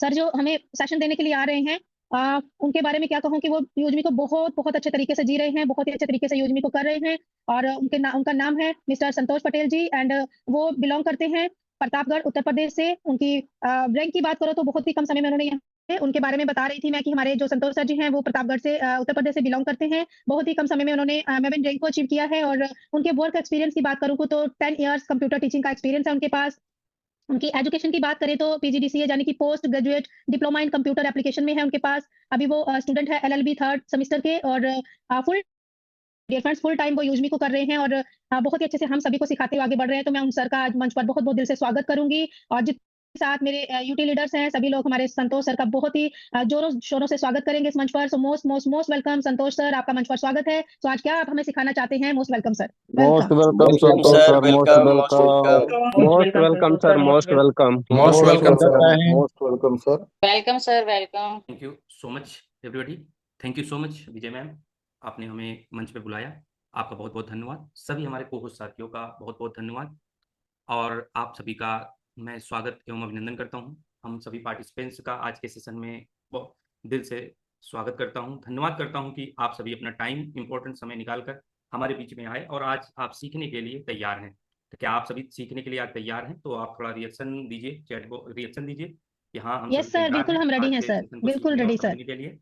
Sir जो हमें session देने के लिए आ रहे हैं, उनके बारे में क्या कहूँ कि वो यूजमी को बहुत बहुत अच्छे तरीके से जी रहे हैं, बहुत ही अच्छे तरीके से यूजमी को कर रहे हैं। और उनका नाम है मिस्टर संतोष पटेल जी, एंड वो बिलोंग करते हैं प्रतापगढ़ उत्तर प्रदेश से। उनकी रैंक की बात करो तो बहुत ही कम समय में उन्होंने उनके बारे में बता रही थी मैं कि हमारे जो संतोष सर जी हैं वो प्रतापगढ़ से उत्तर प्रदेश से बिलोंग करते हैं। बहुत ही कम समय में उन्होंने मेवन रैंक को अचीव किया है। और उनके वर्क एक्सपीरियंस की बात करूँ तो 10 इयर्स कंप्यूटर टीचिंग का एक्सपीरियंस है उनके पास। उनकी एजुकेशन की बात करें तो पीजीडीसीए यानी कि post graduate diploma in computer application में है उनके पास। अभी वो स्टूडेंट है एलएलबी थर्ड सेमेस्टर के। और full dear friends, full time वो यूजमी को कर रहे हैं। और बहुत ही अच्छे से हम सभी को सिखाते हुए आगे बढ़ रहे हैं। तो मैं उन सर का आज मंच पर बहुत बहुत दिल से स्वागत करूंगी। और जितने साथ मेरे यूटी लीडर्स हैं सभी लोग हमारे संतोष सर का बहुत ही जोरों शोरों से स्वागत करेंगे इस मंच पर। So most most most welcome Santosh sir, आपका मंच पर स्वागत है। तो आज क्या आप हमें सिखाना चाहते हैं? Most welcome sir. Most welcome welcome welcome Santosh sir, sir, most welcome most welcome, most welcome sir, most welcome, most welcome sir. Most welcome sir. Welcome sir, welcome. Thank you so much everybody. Thank you so much Vijay ma'am, आपने हमें मंच पे बुलाया। आपका बहुत बहुत धन्यवाद। सभी हमारे कोहोस्ट साथियों का बहुत बहुत धन्यवाद। और आप सभी का मैं स्वागत एवं अभिनंदन करता हूं। हम सभी पार्टिसिपेंट्स का आज के सेशन में बहुत दिल से स्वागत करता हूं, धन्यवाद करता हूं कि आप सभी अपना टाइम, इंपॉर्टेंट समय निकालकर हमारे बीच में आए और आज आप सीखने के लिए तैयार हैं। तो क्या आप सभी सीखने के लिए आज तैयार हैं? तो आप थोड़ा रिएक्शन दीजिए, चैट को रिएक्शन दीजिए कि हाँ, हम यस सभी सर, तैयार बिल्कुल हैं हम रेडी आज हैं के सर, सेशन को बिल्कुल सीखने और रेडी सर। समझने के लिए।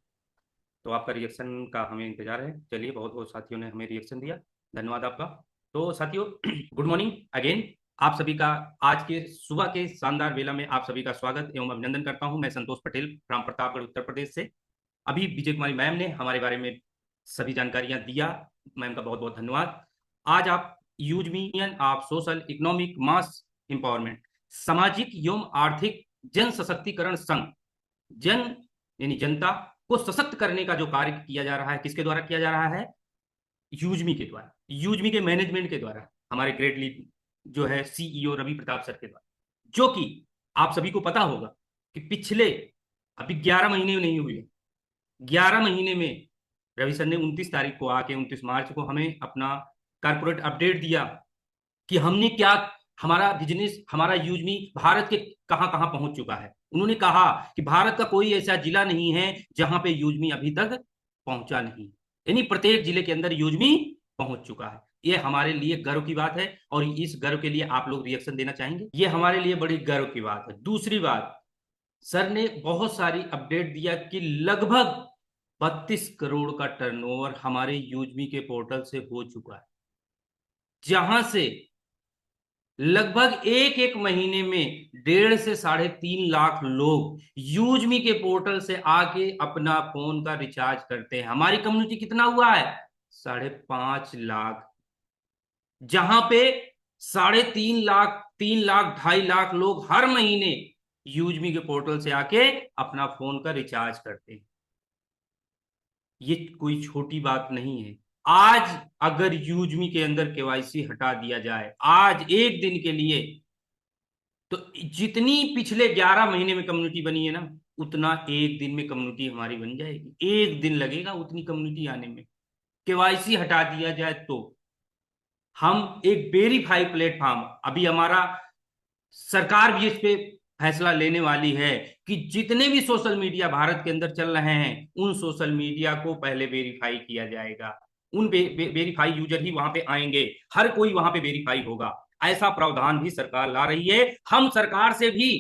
तो आपका रिएक्शन का हमें इंतजार है। चलिए, बहुत बहुत साथियों ने हमें रिएक्शन दिया, धन्यवाद आपका। तो साथियों, गुड मॉर्निंग अगेन। आप सभी का आज के सुबह के शानदार वेला में आप सभी का स्वागत एवं अभिनंदन करता हूं। मैं संतोष पटेल फ्रॉम प्रतापगढ़ उत्तर प्रदेश से। अभी विजय कुमारी मैम ने हमारे बारे में सभी जानकारियां दिया, मैम का बहुत बहुत धन्यवाद। आज आप use median of social economic mass empowerment, सामाजिक एवं आर्थिक जन सशक्तिकरण संघ, जन यानी जनता को सशक्त करने का जो कार्य किया जा रहा है, किसके द्वारा किया जा रहा है? यूजमी के द्वारा, यूजमी के मैनेजमेंट के द्वारा, हमारे ग्रेट लीड जो है सीईओ रवि प्रताप सर के द्वारा। जो कि आप सभी को पता होगा कि पिछले अभी 11 महीने नहीं हुए, 11 महीने में रवि सर ने 29 तारीख को आके 29 मार्च को हमें अपना कारपोरेट अपडेट दिया कि हमने क्या, हमारा बिजनेस, हमारा यूजमी भारत के कहां कहां पहुंच चुका है। उन्होंने कहा कि भारत का कोई ऐसा जिला नहीं है जहां पे यूजमी अभी तक पहुंचा नहीं, यानी प्रत्येक जिले के अंदर यूजमी पहुंच चुका है। ये हमारे लिए गर्व की बात है और इस गर्व के लिए आप लोग रिएक्शन देना चाहेंगे। ये हमारे लिए बड़ी गर्व की बात है। दूसरी बात, सर ने बहुत सारी अपडेट दिया कि लगभग 32 करोड़ का टर्नओवर हमारे यूजमी के पोर्टल से हो चुका है, जहां से लगभग एक एक महीने में 1.5 से 3.5 लाख लोग यूजमी के पोर्टल से आके अपना फोन का रिचार्ज करते हैं। हमारी कम्युनिटी कितना हुआ है? 5.5 लाख, जहां पे 3.5 लाख, 3 लाख, 2.5 लाख लोग हर महीने यूजमी के पोर्टल से आके अपना फोन का रिचार्ज करते हैं। ये कोई छोटी बात नहीं है। आज अगर यूजमी के अंदर केवाईसी हटा दिया जाए आज एक दिन के लिए, तो जितनी पिछले 11 महीने में कम्युनिटी बनी है ना, उतना एक दिन में कम्युनिटी हमारी बन जाएगी। एक दिन लगेगा उतनी कम्युनिटी आने में। केवाईसी हटा दिया जाए तो हम एक वेरीफाई प्लेटफॉर्म, अभी हमारा सरकार भी इस पे फैसला लेने वाली है कि जितने भी सोशल मीडिया भारत के अंदर चल रहे हैं उन सोशल मीडिया को पहले वेरीफाई किया जाएगा। उन वेरीफाई यूजर ही वहां पे आएंगे, हर कोई वहां पे वेरीफाई होगा। ऐसा प्रावधान भी सरकार ला रही है। हम सरकार से भी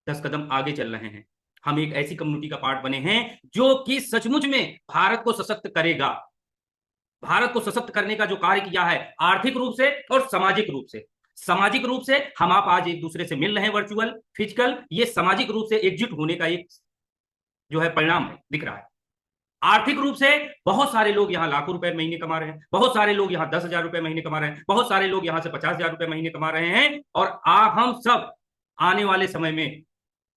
10 कदम आगे चल रहे हैं। हम एक ऐसी कम्युनिटी का पार्ट बने हैं जो कि सचमुच में भारत को सशक्त करेगा। भारत को सशक्त करने का जो कार्य किया है, आर्थिक रूप से और सामाजिक रूप से। सामाजिक रूप से हम आप आज एक दूसरे से मिल रहे हैं, वर्चुअल, फिजिकल, ये सामाजिक रूप से एकजुट होने का एक जो है परिणाम दिख रहा है। आर्थिक रूप से बहुत सारे लोग यहाँ लाखों रुपए महीने कमा रहे हैं, बहुत सारे लोग यहाँ 10,000 रुपए महीने कमा रहे हैं, बहुत सारे लोग यहाँ से 50,000 रुपए महीने कमा रहे हैं। और हम सब आने वाले समय में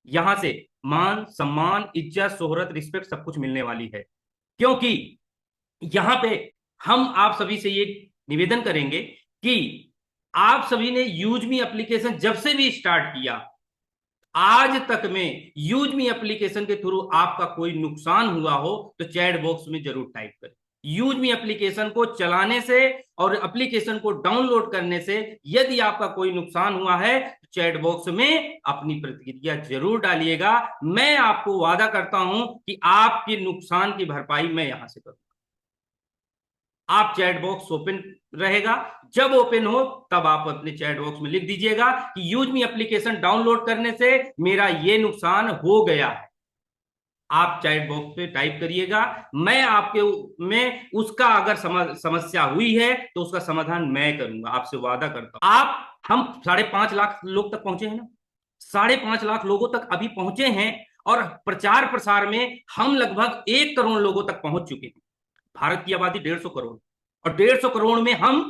यहां से मान, सम्मान, इज्जत, शोहरत, रिस्पेक्ट सब कुछ मिलने वाली है। क्योंकि यहां पे हम आप सभी से ये निवेदन करेंगे कि आप सभी ने यूजमी एप्लीकेशन जब से भी स्टार्ट किया आज तक में यूजमी एप्लीकेशन के थ्रू आपका कोई नुकसान हुआ हो तो चैट बॉक्स में जरूर टाइप करें। यूजमी एप्लीकेशन को चलाने से और एप्लीकेशन को डाउनलोड करने से यदि आपका कोई नुकसान हुआ है, चैट बॉक्स में अपनी प्रतिक्रिया जरूर डालिएगा। मैं आपको वादा करता हूं कि आपके नुकसान की भरपाई मैं यहां से करूंगा। आप चैट बॉक्स ओपन रहेगा, जब ओपन हो तब आप अपने चैट बॉक्स में लिख दीजिएगा कि यूजमी एप्लीकेशन डाउनलोड करने से मेरा ये नुकसान हो गया है। आप चैट बॉक्स पे टाइप करिएगा, मैं आपके में उसका अगर समस्या हुई है तो उसका समाधान मैं करूंगा, आपसे वादा करता हूं। हम 5.5 लाख लोग तक पहुंचे हैं ना, 5.5 लाख लोगों तक अभी पहुंचे हैं, और प्रचार प्रसार में हम लगभग 1 करोड़ लोगों तक पहुंच चुके हैं। भारत की आबादी 150 करोड़, और 150 करोड़ में हम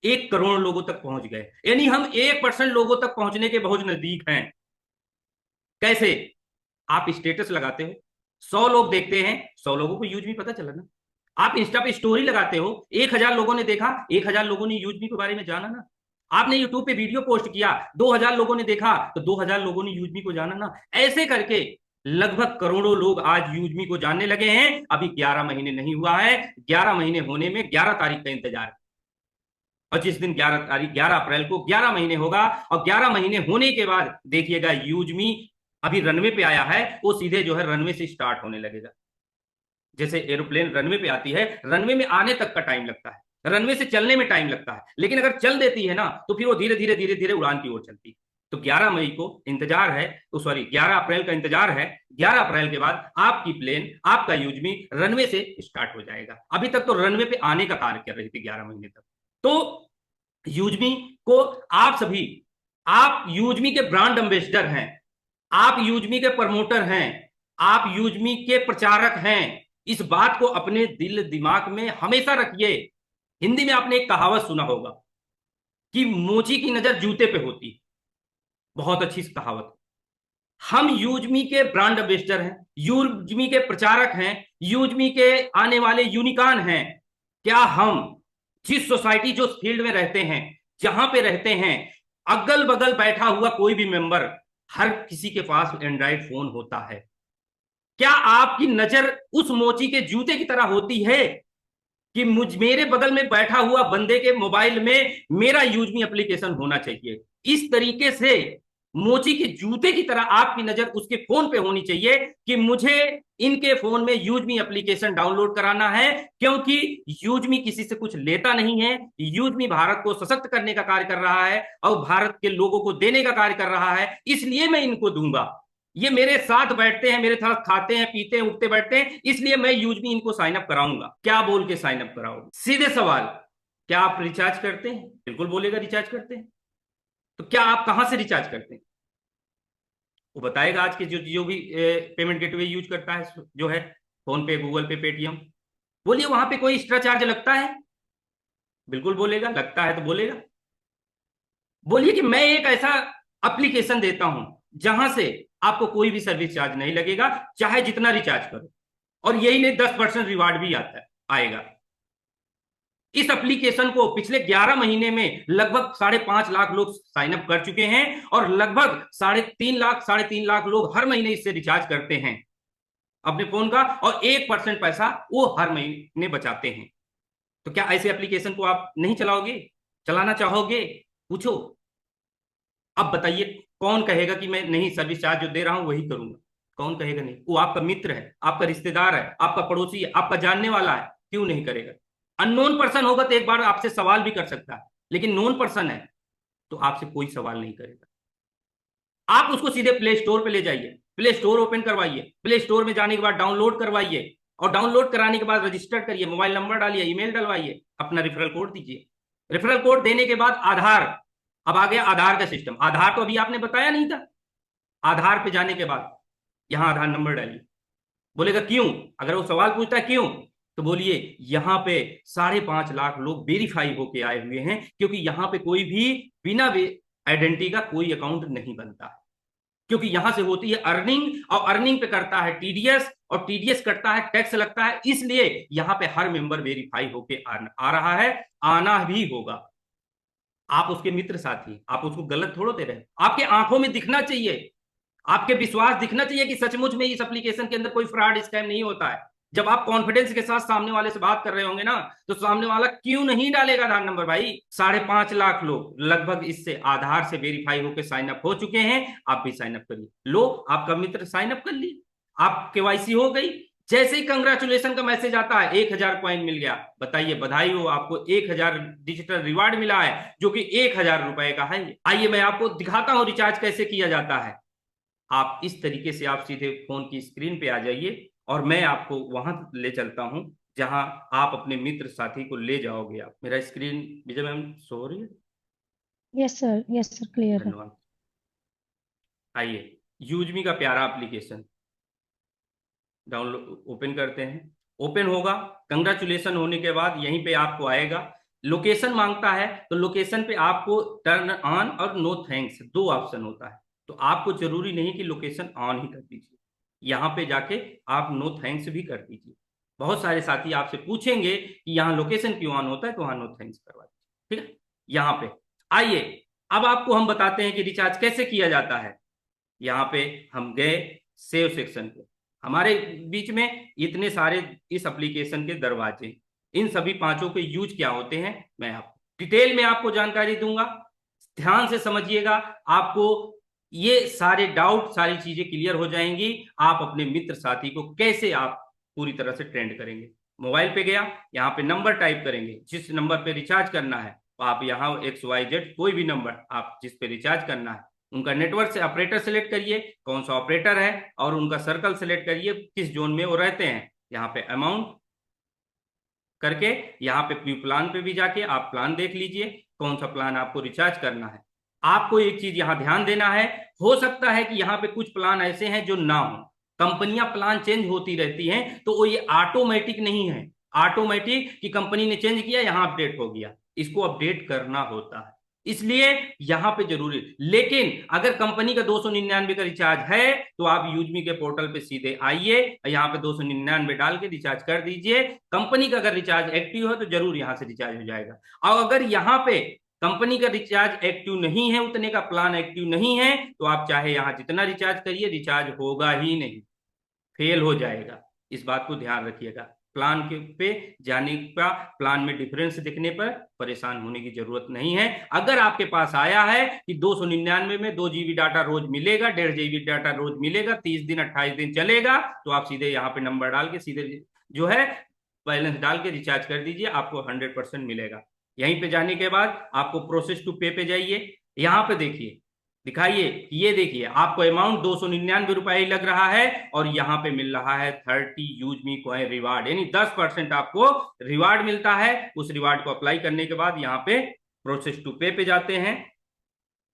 1 करोड़ लोगों तक पहुंच गए, यानी हम 1% लोगों तक पहुंचने के बहुत नजदीक हैं। कैसे? आप स्टेटस लगाते हो, 100 लोग देखते हैं, 100 लोगों को यूजमी पता चला ना। आप इंस्टा पे स्टोरी लगाते हो, 1000 लोगों ने देखा, 1000 लोगों ने यूजमी के बारे में जाना ना। आपने यूट्यूब पे वीडियो पोस्ट किया, 2000 लोगों ने देखा, तो 2000 लोगों ने यूजमी को जाना ना। ऐसे करके लगभग करोड़ों लोग आज यूजमी को जानने लगे हैं। अभी 11 महीने नहीं हुआ है, 11 महीने होने में 11 तारीख का इंतजार है, और जिस दिन 11 अप्रैल को 11 महीने होगा, और 11 महीने होने के बाद देखिएगा यूजमी अभी रनवे पे आया है, वो सीधे जो है रनवे से स्टार्ट होने लगेगा। जैसे एरोप्लेन रनवे पे आती है, रनवे में आने तक का टाइम लगता है, रनवे से चलने में टाइम लगता है, लेकिन अगर चल देती है ना तो फिर वो धीरे धीरे धीरे धीरे उड़ान की ओर चलती है। तो 11 मई को इंतजार है, तो सॉरी 11 अप्रैल का इंतजार है। 11 अप्रैल के बाद आपकी प्लेन, आपका यूजमी रनवे से स्टार्ट हो जाएगा। अभी तक तो रनवे पे आने का कार्य कर रही थी 11 महीने तक। तो यूजमी को आप सभी, आप यूजमी के ब्रांड एम्बेसडर हैं, आप यूजमी के प्रमोटर हैं, आप यूजमी के प्रचारक हैं। इस बात को अपने दिल दिमाग में हमेशा रखिए। हिंदी में आपने एक कहावत सुना होगा कि मोची की नजर जूते पे होती है, बहुत अच्छी कहावत। हम यूजमी के ब्रांड एम्बेसडर हैं, यूजमी के प्रचारक हैं, यूजमी के आने वाले यूनिकॉर्न हैं। क्या हम जिस सोसाइटी, जो फील्ड में रहते हैं, जहां पे रहते हैं, अगल बगल बैठा हुआ कोई भी मेंबर, हर किसी के पास एंड्रॉइड फोन होता है। क्या आपकी नजर उस मोची के जूते की तरह होती है कि मेरे बगल में बैठा हुआ बंदे के मोबाइल में मेरा यूजमी एप्लीकेशन होना चाहिए? इस तरीके से मोची के जूते की तरह आपकी नजर उसके फोन पे होनी चाहिए कि मुझे इनके फोन में यूजमी एप्लीकेशन डाउनलोड कराना है, क्योंकि यूजमी किसी से कुछ लेता नहीं है। यूजमी भारत को सशक्त करने का कार्य कर रहा है और भारत के लोगों को देने का कार्य कर रहा है, इसलिए मैं इनको दूंगा। ये मेरे साथ बैठते हैं, मेरे साथ खाते हैं, पीते हैं, उठते बैठते हैं, इसलिए मैं यूजमी इनको साइन अप कराऊंगा। क्या बोल के साइन अप कराओगे? सीधे सवाल, क्या आप रिचार्ज करते हैं? बिल्कुल बोलेगा रिचार्ज करते हैं। तो क्या आप कहां से रिचार्ज करते हैं? वो बताएगा। आज के जो भी पेमेंट गेटवे यूज करता है, जो है फोन पे, गूगल पे, पेटीएम, बोलिए वहां पे कोई एक्स्ट्रा चार्ज लगता है? बिल्कुल बोलेगा, लगता है तो बोलेगा। बोलिए कि मैं एक ऐसा एप्लीकेशन देता हूं जहां से आपको कोई भी सर्विस चार्ज नहीं लगेगा, चाहे जितना रिचार्ज करो, और यही नहीं 10% रिवार्ड भी आता है, आएगा। इस एप्लीकेशन को पिछले 11 महीने में लगभग 5.5 लाख लोग साइन अप कर चुके हैं, और लगभग 3.5 लाख लोग हर महीने इससे रिचार्ज करते हैं अपने फोन का, और 1% पैसा वो हर महीने बचाते हैं। तो क्या ऐसे एप्लीकेशन को आप नहीं चलाओगे? चलाना चाहोगे? पूछो। अब बताइए, कौन कहेगा कि मैं नहीं, सर्विस चार्ज जो दे रहा हूं वही करूंगा? कौन कहेगा नहीं? वो आपका मित्र है, आपका रिश्तेदार है, आपका पड़ोसी है, आपका जानने वाला है, क्यों नहीं करेगा? अननोन पर्सन होगा तो एक बार आपसे सवाल भी कर सकता है, लेकिन नोन पर्सन है तो आपसे कोई सवाल नहीं करेगा। आप उसको सीधे प्ले स्टोर पे ले जाइए, प्ले स्टोर ओपन करवाइए, प्ले स्टोर में जाने के बाद डाउनलोड करवाइए, और डाउनलोड कराने के बाद रजिस्टर करिए, मोबाइल नंबर डालिए, ईमेल डलवाइए, अपना रेफरल कोड दीजिए। रेफरल कोड देने के बाद आधार, अब आ गया आधार का सिस्टम। आधार तो अभी आपने बताया नहीं था। आधार पे जाने के बाद यहां आधार नंबर डालिए। बोलेगा क्यों? अगर वो सवाल पूछता है क्यों, तो बोलिए यहां पे 5.5 लाख लोग वेरीफाई होके आए हुए हैं, क्योंकि यहां पे कोई भी बिना आइडेंटिटी का कोई अकाउंट नहीं बनता है, क्योंकि यहां से होती है अर्निंग, और अर्निंग पे करता है टीडीएस, और टीडीएस करता है टैक्स लगता है, इसलिए यहां पे हर मेंबर वेरीफाई होके आ रहा है, आना भी होगा। आप उसके मित्र साथी, आप उसको गलत थोड़ो दे रहे हैं। आपके आंखों में दिखना चाहिए, आपके विश्वास दिखना चाहिए कि सचमुच में इस एप्लीकेशन के अंदर कोई फ्रॉड, स्कैम नहीं होता है। जब आप कॉन्फिडेंस के साथ सामने वाले से बात कर रहे होंगे ना, तो सामने वाला क्यों नहीं डालेगा आधार नंबर भाई। 5.5 लाख लोग लगभग इससे आधार से वेरीफाई होकर साइन अप हो चुके हैं, आप भी साइन अप करिए। लो, आपका मित्र साइन अप कर लिए, आप केवाईसी हो गई। जैसे ही कंग्रेचुलेशन का मैसेज आता है 1000 कॉइन मिल गया, बताइए बधाई हो, आपको 1000 डिजिटल रिवार्ड मिला है, जो कि 1000 रुपए का है। आइए मैं आपको दिखाता हूं रिचार्ज कैसे किया जाता है। आप इस तरीके से आप सीधे फोन की स्क्रीन पे आ जाइए और मैं आपको वहां ले चलता हूं जहां आप अपने मित्र साथी को ले जाओगे। आप मेरा स्क्रीन विजय मैम शो हो रही है? यस सर, क्लियर है। धन्यवाद। आइए, यूजमी का प्यारा एप्लीकेशन डाउनलोड ओपन करते हैं। ओपन होगा, कंग्रेचुलेशन होने के बाद यहीं पे आपको आएगा, लोकेशन मांगता है, तो लोकेशन पे आपको टर्न ऑन और नो थैंक्स 2 ऑप्शन होता है। तो आपको जरूरी नहीं कि लोकेशन ऑन ही कर दीजिए, यहाँ पे जाके आप नो थैंक्स भी कर दीजिए। बहुत सारे साथी आपसे पूछेंगे कि यहाँ लोकेशन क्यों ऑन होता है, तो वहां नो थैंक्स करवा दीजिए, ठीक है। यहाँ पे आइए, अब आपको हम बताते हैं कि रिचार्ज कैसे किया जाता है। यहाँ पे हम गए सेव सेक्शन पे, हमारे बीच में इतने सारे इस एप्लीकेशन के दरवाजे, इन सभी पांचों के यूज क्या होते हैं मैं आपको डिटेल में आपको जानकारी दूंगा, ध्यान से समझिएगा। आपको ये सारे डाउट, सारी चीजें क्लियर हो जाएंगी। आप अपने मित्र साथी को कैसे आप पूरी तरह से ट्रेंड करेंगे। मोबाइल पे गया, यहाँ पे नंबर टाइप करेंगे, जिस नंबर पे रिचार्ज करना है, तो आप यहाँ XYZ कोई भी नंबर आप जिस पे रिचार्ज करना है, उनका नेटवर्क से ऑपरेटर सेलेक्ट करिए, कौन सा ऑपरेटर है, और उनका सर्कल सेलेक्ट करिए, किस जोन में वो रहते हैं। यहाँ पे अमाउंट करके यहाँ पे व्यू प्लान पे भी जाके आप प्लान देख लीजिए, कौन सा प्लान आपको रिचार्ज करना है। आपको एक चीज यहाँ ध्यान देना है, हो सकता है कि यहाँ पे कुछ प्लान ऐसे हैं जो ना हो, कंपनियां प्लान चेंज होती रहती हैं, तो वो ये ऑटोमेटिक नहीं है, ऑटोमेटिक कि कंपनी ने चेंज किया यहाँ अपडेट हो गया, इसको अपडेट करना होता है, इसलिए यहां पे जरूरी। लेकिन अगर कंपनी का 299 का रिचार्ज है, तो आप यूजमी के पोर्टल पे सीधे आइए, यहाँ पे 299 डाल के रिचार्ज कर दीजिए। कंपनी का अगर रिचार्ज एक्टिव है तो जरूर यहां से रिचार्ज हो जाएगा। और अगर यहाँ पे कंपनी का रिचार्ज एक्टिव नहीं है, उतने का प्लान एक्टिव नहीं है, तो आप चाहे यहां जितना रिचार्ज करिए, रिचार्ज होगा ही नहीं, फेल हो जाएगा। इस बात को ध्यान रखिएगा। प्लान के पे जाने का, प्लान में डिफरेंस दिखने पर परेशान होने की जरूरत नहीं है। अगर आपके पास आया है कि 299 में 2 GB डाटा रोज मिलेगा, 1.5 GB डाटा रोज मिलेगा, 30 दिन 28 दिन चलेगा, तो आप सीधे यहाँ पे नंबर डाल के सीधे जो है बैलेंस डाल के रिचार्ज कर दीजिए, आपको 100% मिलेगा। यहीं पे जाने के बाद आपको प्रोसेस टू पे पे जाइए, यहाँ पे देखिए, दिखाइए, ये देखिए आपको अमाउंट 299 रुपए ही लग रहा है, और यहाँ पे मिल रहा है 30 यूज मी कॉइन रिवार्ड, यानी 10% आपको रिवार्ड मिलता है। उस रिवार्ड को अप्लाई करने के बाद यहाँ पे प्रोसेस टू पे पे जाते हैं,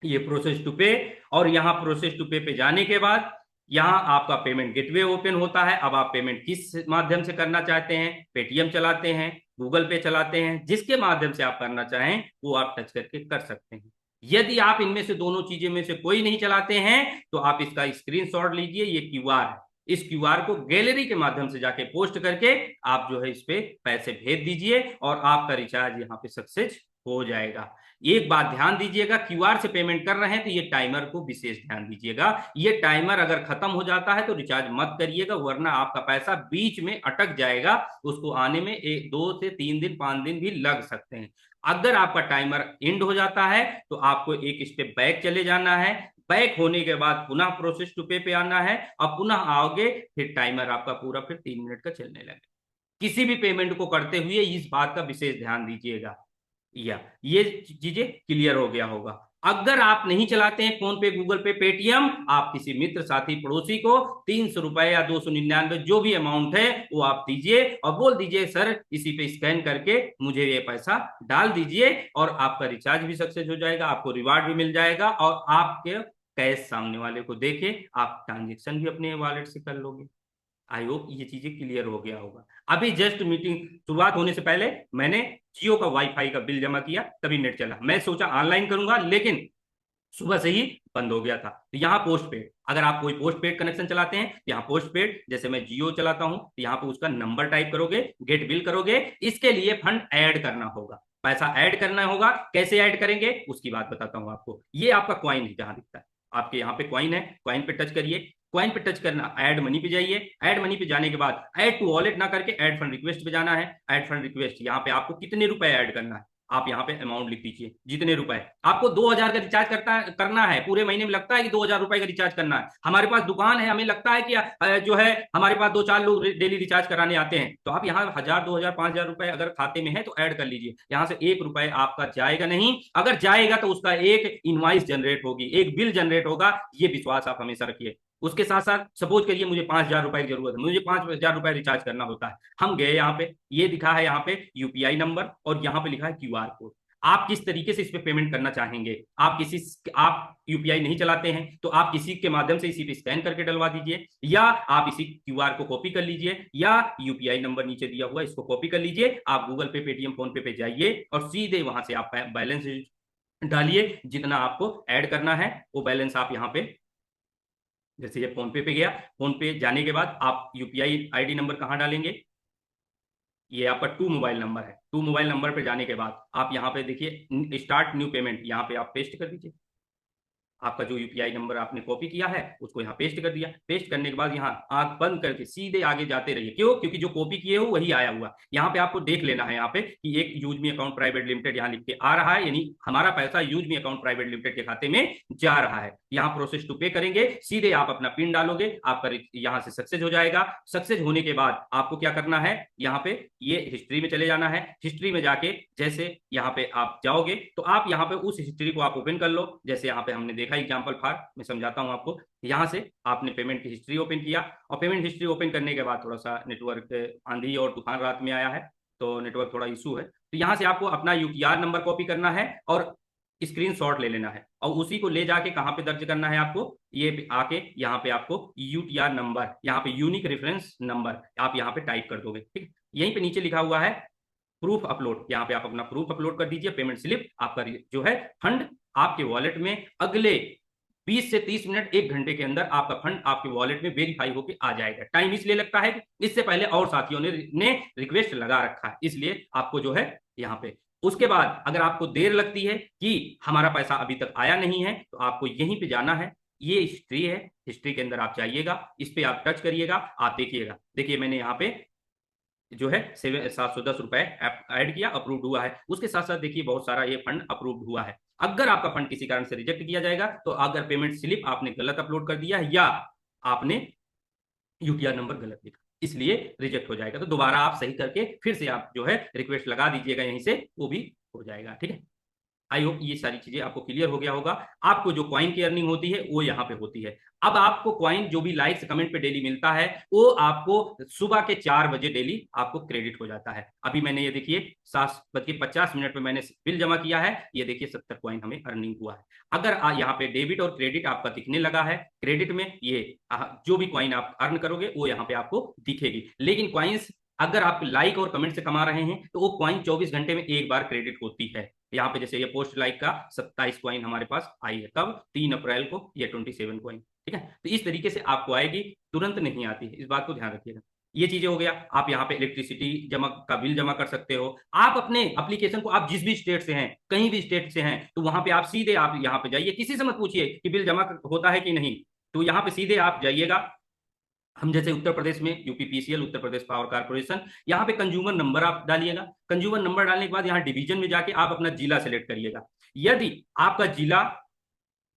ये प्रोसेस टू पे, और यहाँ प्रोसेस टू पे पे जाने के बाद यहाँ आपका पेमेंट गेटवे ओपन होता है। अब आप पेमेंट किस माध्यम से करना चाहते हैं, पेटीएम चलाते हैं, गूगल पे चलाते हैं, जिसके माध्यम से आप करना चाहें वो आप टच करके कर सकते हैं। यदि आप इनमें से दोनों चीजें में से कोई नहीं चलाते हैं, तो आप इसका स्क्रीनशॉट लीजिए, ये QR है, इस QR को गैलरी के माध्यम से जाके पोस्ट करके आप जो है इस पे पैसे भेज दीजिए, और आपका रिचार्ज यहाँ पे सक्सेस हो जाएगा। एक बात ध्यान दीजिएगा, QR से पेमेंट कर रहे हैं तो ये टाइमर को विशेष ध्यान दीजिएगा, ये टाइमर अगर खत्म हो जाता है तो रिचार्ज मत करिएगा, वरना आपका पैसा बीच में अटक जाएगा, उसको आने में 2 से 3 दिन 5 दिन भी लग सकते हैं। अगर आपका टाइमर एंड हो जाता है तो आपको एक स्टेप बैक चले जाना है, बैक होने के बाद पुनः प्रोसेस टू पे पे आना है, और पुनः आओगे, फिर टाइमर आपका पूरा फिर 3 मिनट का चलने लगेगा। किसी भी पेमेंट को करते हुए इस बात का विशेष ध्यान दीजिएगा, या ये चीजें क्लियर हो गया होगा। अगर आप नहीं चलाते हैं फोन पे, गूगल पे, पेटीएम, आप किसी मित्र साथी पड़ोसी को 300 रुपए या 299 जो भी अमाउंट है वो आप दीजिए, और बोल दीजिए सर इसी पे स्कैन करके मुझे ये पैसा डाल दीजिए, और आपका रिचार्ज भी सक्सेस हो जाएगा, आपको रिवार्ड भी मिल जाएगा, और आपके कैश सामने वाले को देके आप ट्रांजेक्शन भी अपने वॉलेट से कर लोगे। आई होप ये चीजें क्लियर हो गया होगा। अभी जस्ट मीटिंग शुरुआत होने से पहले मैंने जियो का वाईफाई का बिल जमा किया, तभी नेट चला। मैं सोचा ऑनलाइन करूंगा, लेकिन सुबह से ही बंद हो गया था। तो यहाँ पोस्ट पेड, अगर आप कोई पोस्ट पेड कनेक्शन चलाते हैं, यहाँ पोस्ट पेड, जैसे मैं जियो चलाता हूं, तो यहाँ पे उसका नंबर टाइप करोगे, गेट बिल करोगे, इसके लिए फंड ऐड करना होगा, पैसा ऐड करना होगा। कैसे ऐड करेंगे उसकी बात बताता हूं आपको। ये आपका क्वाइन है, जहां दिखता है आपके यहाँ पे क्वाइन है, क्वाइन पे टच करिए, कॉइन पे टच करना, ऐड मनी पे जाइए, ऐड मनी पे जाने के बाद ऐड टू वॉलेट ना करके ऐड फंड रिक्वेस्ट पे जाना है। ऐड फंड रिक्वेस्ट, यहाँ पे आपको कितने रुपए ऐड करना है आप यहाँ पे अमाउंट लिख दीजिए, जितने रुपए आपको 2000 का रिचार्ज करना है, पूरे महीने में लगता है कि 2000 रुपए का रिचार्ज करना है। हमारे पास दुकान है, हमें लगता है कि जो है हमारे पास 2-4 लोग डेली रिचार्ज कराने आते हैं, तो आप यहाँ 1000, 2000, 5000 रुपए अगर खाते में है तो ऐड कर लीजिए। यहाँ से 1 रुपए आपका जाएगा नहीं, अगर जाएगा तो उसका एक इनवॉइस जनरेट होगी, एक बिल जनरेट होगा, ये विश्वास आप हमेशा रखिए। उसके साथ साथ सपोज करिए मुझे 5000 रुपए की जरूरत है, मुझे 5000 रुपए रिचार्ज करना होता है, हम गए यहाँ पे, ये दिखा है यहाँ पे यूपीआई नंबर और यहाँ पे लिखा है क्यूआर कोड। आप किस तरीके से इस पे पेमेंट करना चाहेंगे, आप यूपीआई नहीं चलाते हैं तो आप किसी के माध्यम से इसी पे स्कैन करके डलवा दीजिए, या आप इसी क्यूआर को कॉपी कर लीजिए, या यूपीआई नंबर नीचे दिया हुआ इसको कॉपी कर लीजिए, आप गूगल पे, पेटीएम, फोन पे जाइए और सीधे वहां से आप बैलेंस डालिए, जितना आपको ऐड करना है वो बैलेंस आप यहाँ पे, जैसे ये फोन पे गया, फोन पे जाने के बाद आप यूपीआई आईडी नंबर कहाँ डालेंगे, ये आपका टू मोबाइल नंबर है, टू मोबाइल नंबर पे जाने के बाद आप यहाँ पे देखिए स्टार्ट न्यू पेमेंट, यहाँ पे आप पेस्ट कर दीजिए, आपका जो यूपीआई नंबर आपने कॉपी किया है उसको यहाँ पेस्ट कर दिया। पेस्ट करने के बाद यहाँ आंख बंद करके सीधे आगे जाते रहिए, क्यों, क्योंकि जो कॉपी किए हो वही आया हुआ। यहाँ पे आपको देख लेना है यहाँ पे कि एक use me account private limited यहाँ लिख के आ रहा है, यानी हमारा पैसा use me account private limited के खाते में जा रहा है। यहाँ प्रोसेस टू पे करेंगे, सीधे आप अपना पिन डालोगे, आपका यहाँ से सक्सेस हो जाएगा। सक्सेस होने के बाद आपको क्या करना है, यहाँ पे ये हिस्ट्री में चले जाना है। हिस्ट्री में जाके जैसे यहाँ पे आप जाओगे तो आप यहाँ पे उस हिस्ट्री को आप ओपन कर लो, जैसे यहाँ पे हमने देखा एग्जांपल फॉर, मैं समझाता हूँ आपको। यहाँ से आपने पेमेंट की हिस्ट्री ओपन किया और पेमेंट हिस्ट्री ओपन करने के बाद थोड़ा सा नेटवर्क आंधी और तूफान रात में आया है तो नेटवर्क थोड़ा इशू है, तो यहाँ से आपको अपना यूटीआर नंबर कॉपी करना है और स्क्रीनशॉट ले लेना है और उसी को ले जाके कहाँ पे दर्ज करना है आपको, ये आके यहाँ पे आपको यूटीआर नंबर, यहाँ पे यूनिक रेफरेंस नंबर आप यहाँ पे टाइप कर दोगे, ठीक है। यहीं पे नीचे लिखा हुआ है प्रूफ अपलोड, यहाँ पे आप अपना प्रूफ अपलोड कर दीजिए, पेमेंट स्लिप आपका जो है फंड आपके वॉलेट में अगले 20 से 30 मिनट 1 घंटे के अंदर आपका फंड आपके वॉलेट में वेरीफाई होकर आ जाएगा। टाइम इसलिए लगता है कि इससे पहले और साथियों ने रिक्वेस्ट लगा रखा है, इसलिए आपको जो है यहाँ पे। उसके बाद अगर आपको देर लगती है कि हमारा पैसा अभी तक आया नहीं है तो आपको यहीं पे जाना है, ये हिस्ट्री है, हिस्ट्री के अंदर आप जाइएगा, इस पे आप टच करिएगा, आप देखिएगा, देखिए मैंने यहाँ पे जो है 710 रुपए ऐड किया, अप्रूव्ड हुआ है। उसके साथ साथ देखिए बहुत सारा ये फंड अप्रूव्ड हुआ है। अगर आपका फंड किसी कारण से रिजेक्ट किया जाएगा तो अगर पेमेंट स्लिप आपने गलत अपलोड कर दिया या आपने यूटीआर नंबर गलत लिखा, इसलिए रिजेक्ट हो जाएगा, तो दोबारा आप सही करके फिर से आप जो है रिक्वेस्ट लगा दीजिएगा यहीं से, वो भी हो जाएगा, ठीक है। आई होप ये सारी चीजें आपको क्लियर हो गया होगा। आपको जो कॉइन की अर्निंग होती है वो यहाँ पे होती है। अब आपको कॉइन जो भी लाइक्स कमेंट पे डेली मिलता है वो आपको सुबह के 4 बजे डेली आपको क्रेडिट हो जाता है। अभी मैंने ये देखिए 7:50 पे मैंने बिल जमा किया है, ये देखिए 70 कॉइन हमें अर्निंग हुआ है। अगर यहाँ पे डेबिट और क्रेडिट आपका दिखने लगा है, क्रेडिट में ये जो भी कॉइन आप अर्न करोगे वो यहाँ पे आपको दिखेगी, लेकिन कॉइन्स अगर आप लाइक और कमेंट से कमा रहे हैं तो वो कॉइन 24 घंटे में एक बार क्रेडिट होती है। यहाँ पे जैसे ये पोस्ट लाइक का 27 कॉइन हमारे पास आई है, कब, 3 अप्रैल को, ये 27 कॉइन, ठीक है। तो इस तरीके से आपको आएगी, तुरंत नहीं आती है, इस बात को ध्यान रखिएगा। ये चीजें हो गया। आप यहाँ पे इलेक्ट्रिसिटी जमा का बिल जमा कर सकते हो। आप अपने एप्लीकेशन को, आप जिस भी स्टेट से हैं, कहीं भी स्टेट से हैं, तो वहां पे आप सीधे आप यहाँ पे जाइए, किसी से मत पूछिए कि बिल जमा होता है कि नहीं, तो यहाँ पे सीधे आप जाइएगा। हम जैसे उत्तर प्रदेश में UPPCL, Uttar Pradesh power corporation, यहाँ पे कंज्यूमर नंबर आप डालिएगा। कंज्यूमर नंबर डालने के बाद यहाँ डिवीजन में जाके आप अपना जिला सेलेक्ट करिएगा। यदि आपका जिला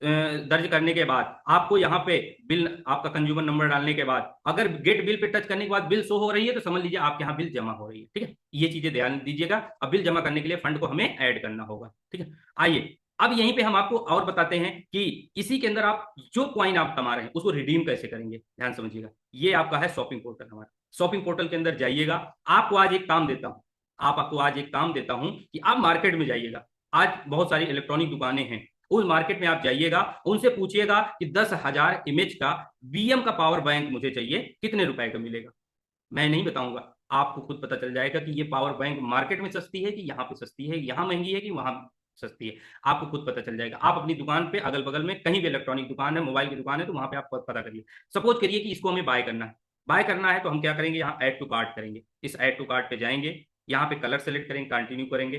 दर्ज करने के बाद आपको यहाँ पे बिल, आपका कंज्यूमर नंबर डालने के बाद अगर गेट बिल पे टच करने के बाद बिल शो हो रही है तो समझ लीजिए आपके यहाँ बिल जमा हो रही है, ठीक है। ये चीजें ध्यान दीजिएगा। अब बिल जमा करने के लिए फंड को हमें ऐड करना होगा, ठीक है। आइए अब यहीं पे हम आपको और बताते हैं कि इसी के अंदर आप जो कॉइन आप कमा रहे हैं उसको रिडीम कैसे करेंगे। ध्यान समझिएगा, ये आपका है शॉपिंग पोर्टल। हमारा शॉपिंग पोर्टल के अंदर जाइएगा। आपको आज एक काम देता हूं, आपको आज एक काम देता हूं कि आप मार्केट में जाइएगा। आज बहुत सारी इलेक्ट्रॉनिक दुकानें हैं, उस मार्केट में आप जाइएगा, उनसे पूछिएगा कि 10,000 इमेज का बीएम का पावर बैंक मुझे चाहिए, कितने रुपए का मिलेगा। मैं नहीं बताऊंगा, आपको खुद पता चल जाएगा कि ये पावर बैंक मार्केट में सस्ती है कि यहाँ पे सस्ती है, यहाँ महंगी है कि वहां सस्ती है, आपको खुद पता चल जाएगा। आप अपनी दुकान पे अगल बगल में कहीं भी इलेक्ट्रॉनिक दुकान है, मोबाइल की दुकान है, तो वहां पे आप पता करिए। सपोज करिए कि इसको हमें बाय करना है, बाय करना है तो हम क्या करेंगे, यहाँ ऐड टू कार्ट करेंगे। इस ऐड टू कार्ट पे जाएंगे, यहाँ पे कलर सेलेक्ट करेंगे, कंटिन्यू करेंगे।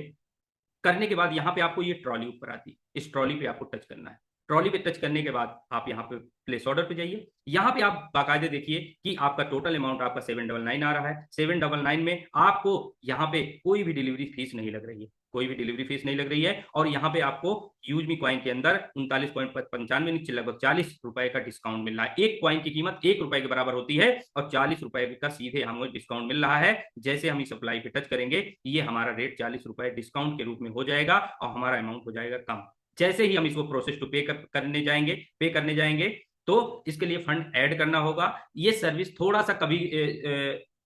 करने के बाद यहाँ पे आपको ये ट्रॉली ऊपर आती है, इस ट्रॉली पे आपको टच करना है। ट्रॉली पे टच करने के बाद आप यहाँ पे प्लेस ऑर्डर पे जाइए। यहाँ पे आप बाकायदे देखिए कि आपका टोटल अमाउंट आपका 799 आ रहा है। 799 में आपको यहाँ पे कोई भी डिलीवरी फीस नहीं लग रही है, कोई भी डिलीवरी फीस नहीं लग रही है। और यहाँ पे आपको यूजमी कॉइन के अंदर 39.95 नीचे लगभग 40 रुपए का डिस्काउंट मिल रहा है। एक कॉइन की कीमत 1 रुपए के बराबर होती है और 40 रुपए का सीधे हमें डिस्काउंट मिल रहा है। जैसे हम इस अप्लाई पे टच करेंगे ये हमारा रेट 40 रुपए डिस्काउंट के रूप में हो जाएगा और हमारा अमाउंट हो जाएगा कम। जैसे ही हम इसको प्रोसेस टू पे करने जाएंगे तो इसके लिए फंड ऐड करना होगा। ये सर्विस थोड़ा सा कभी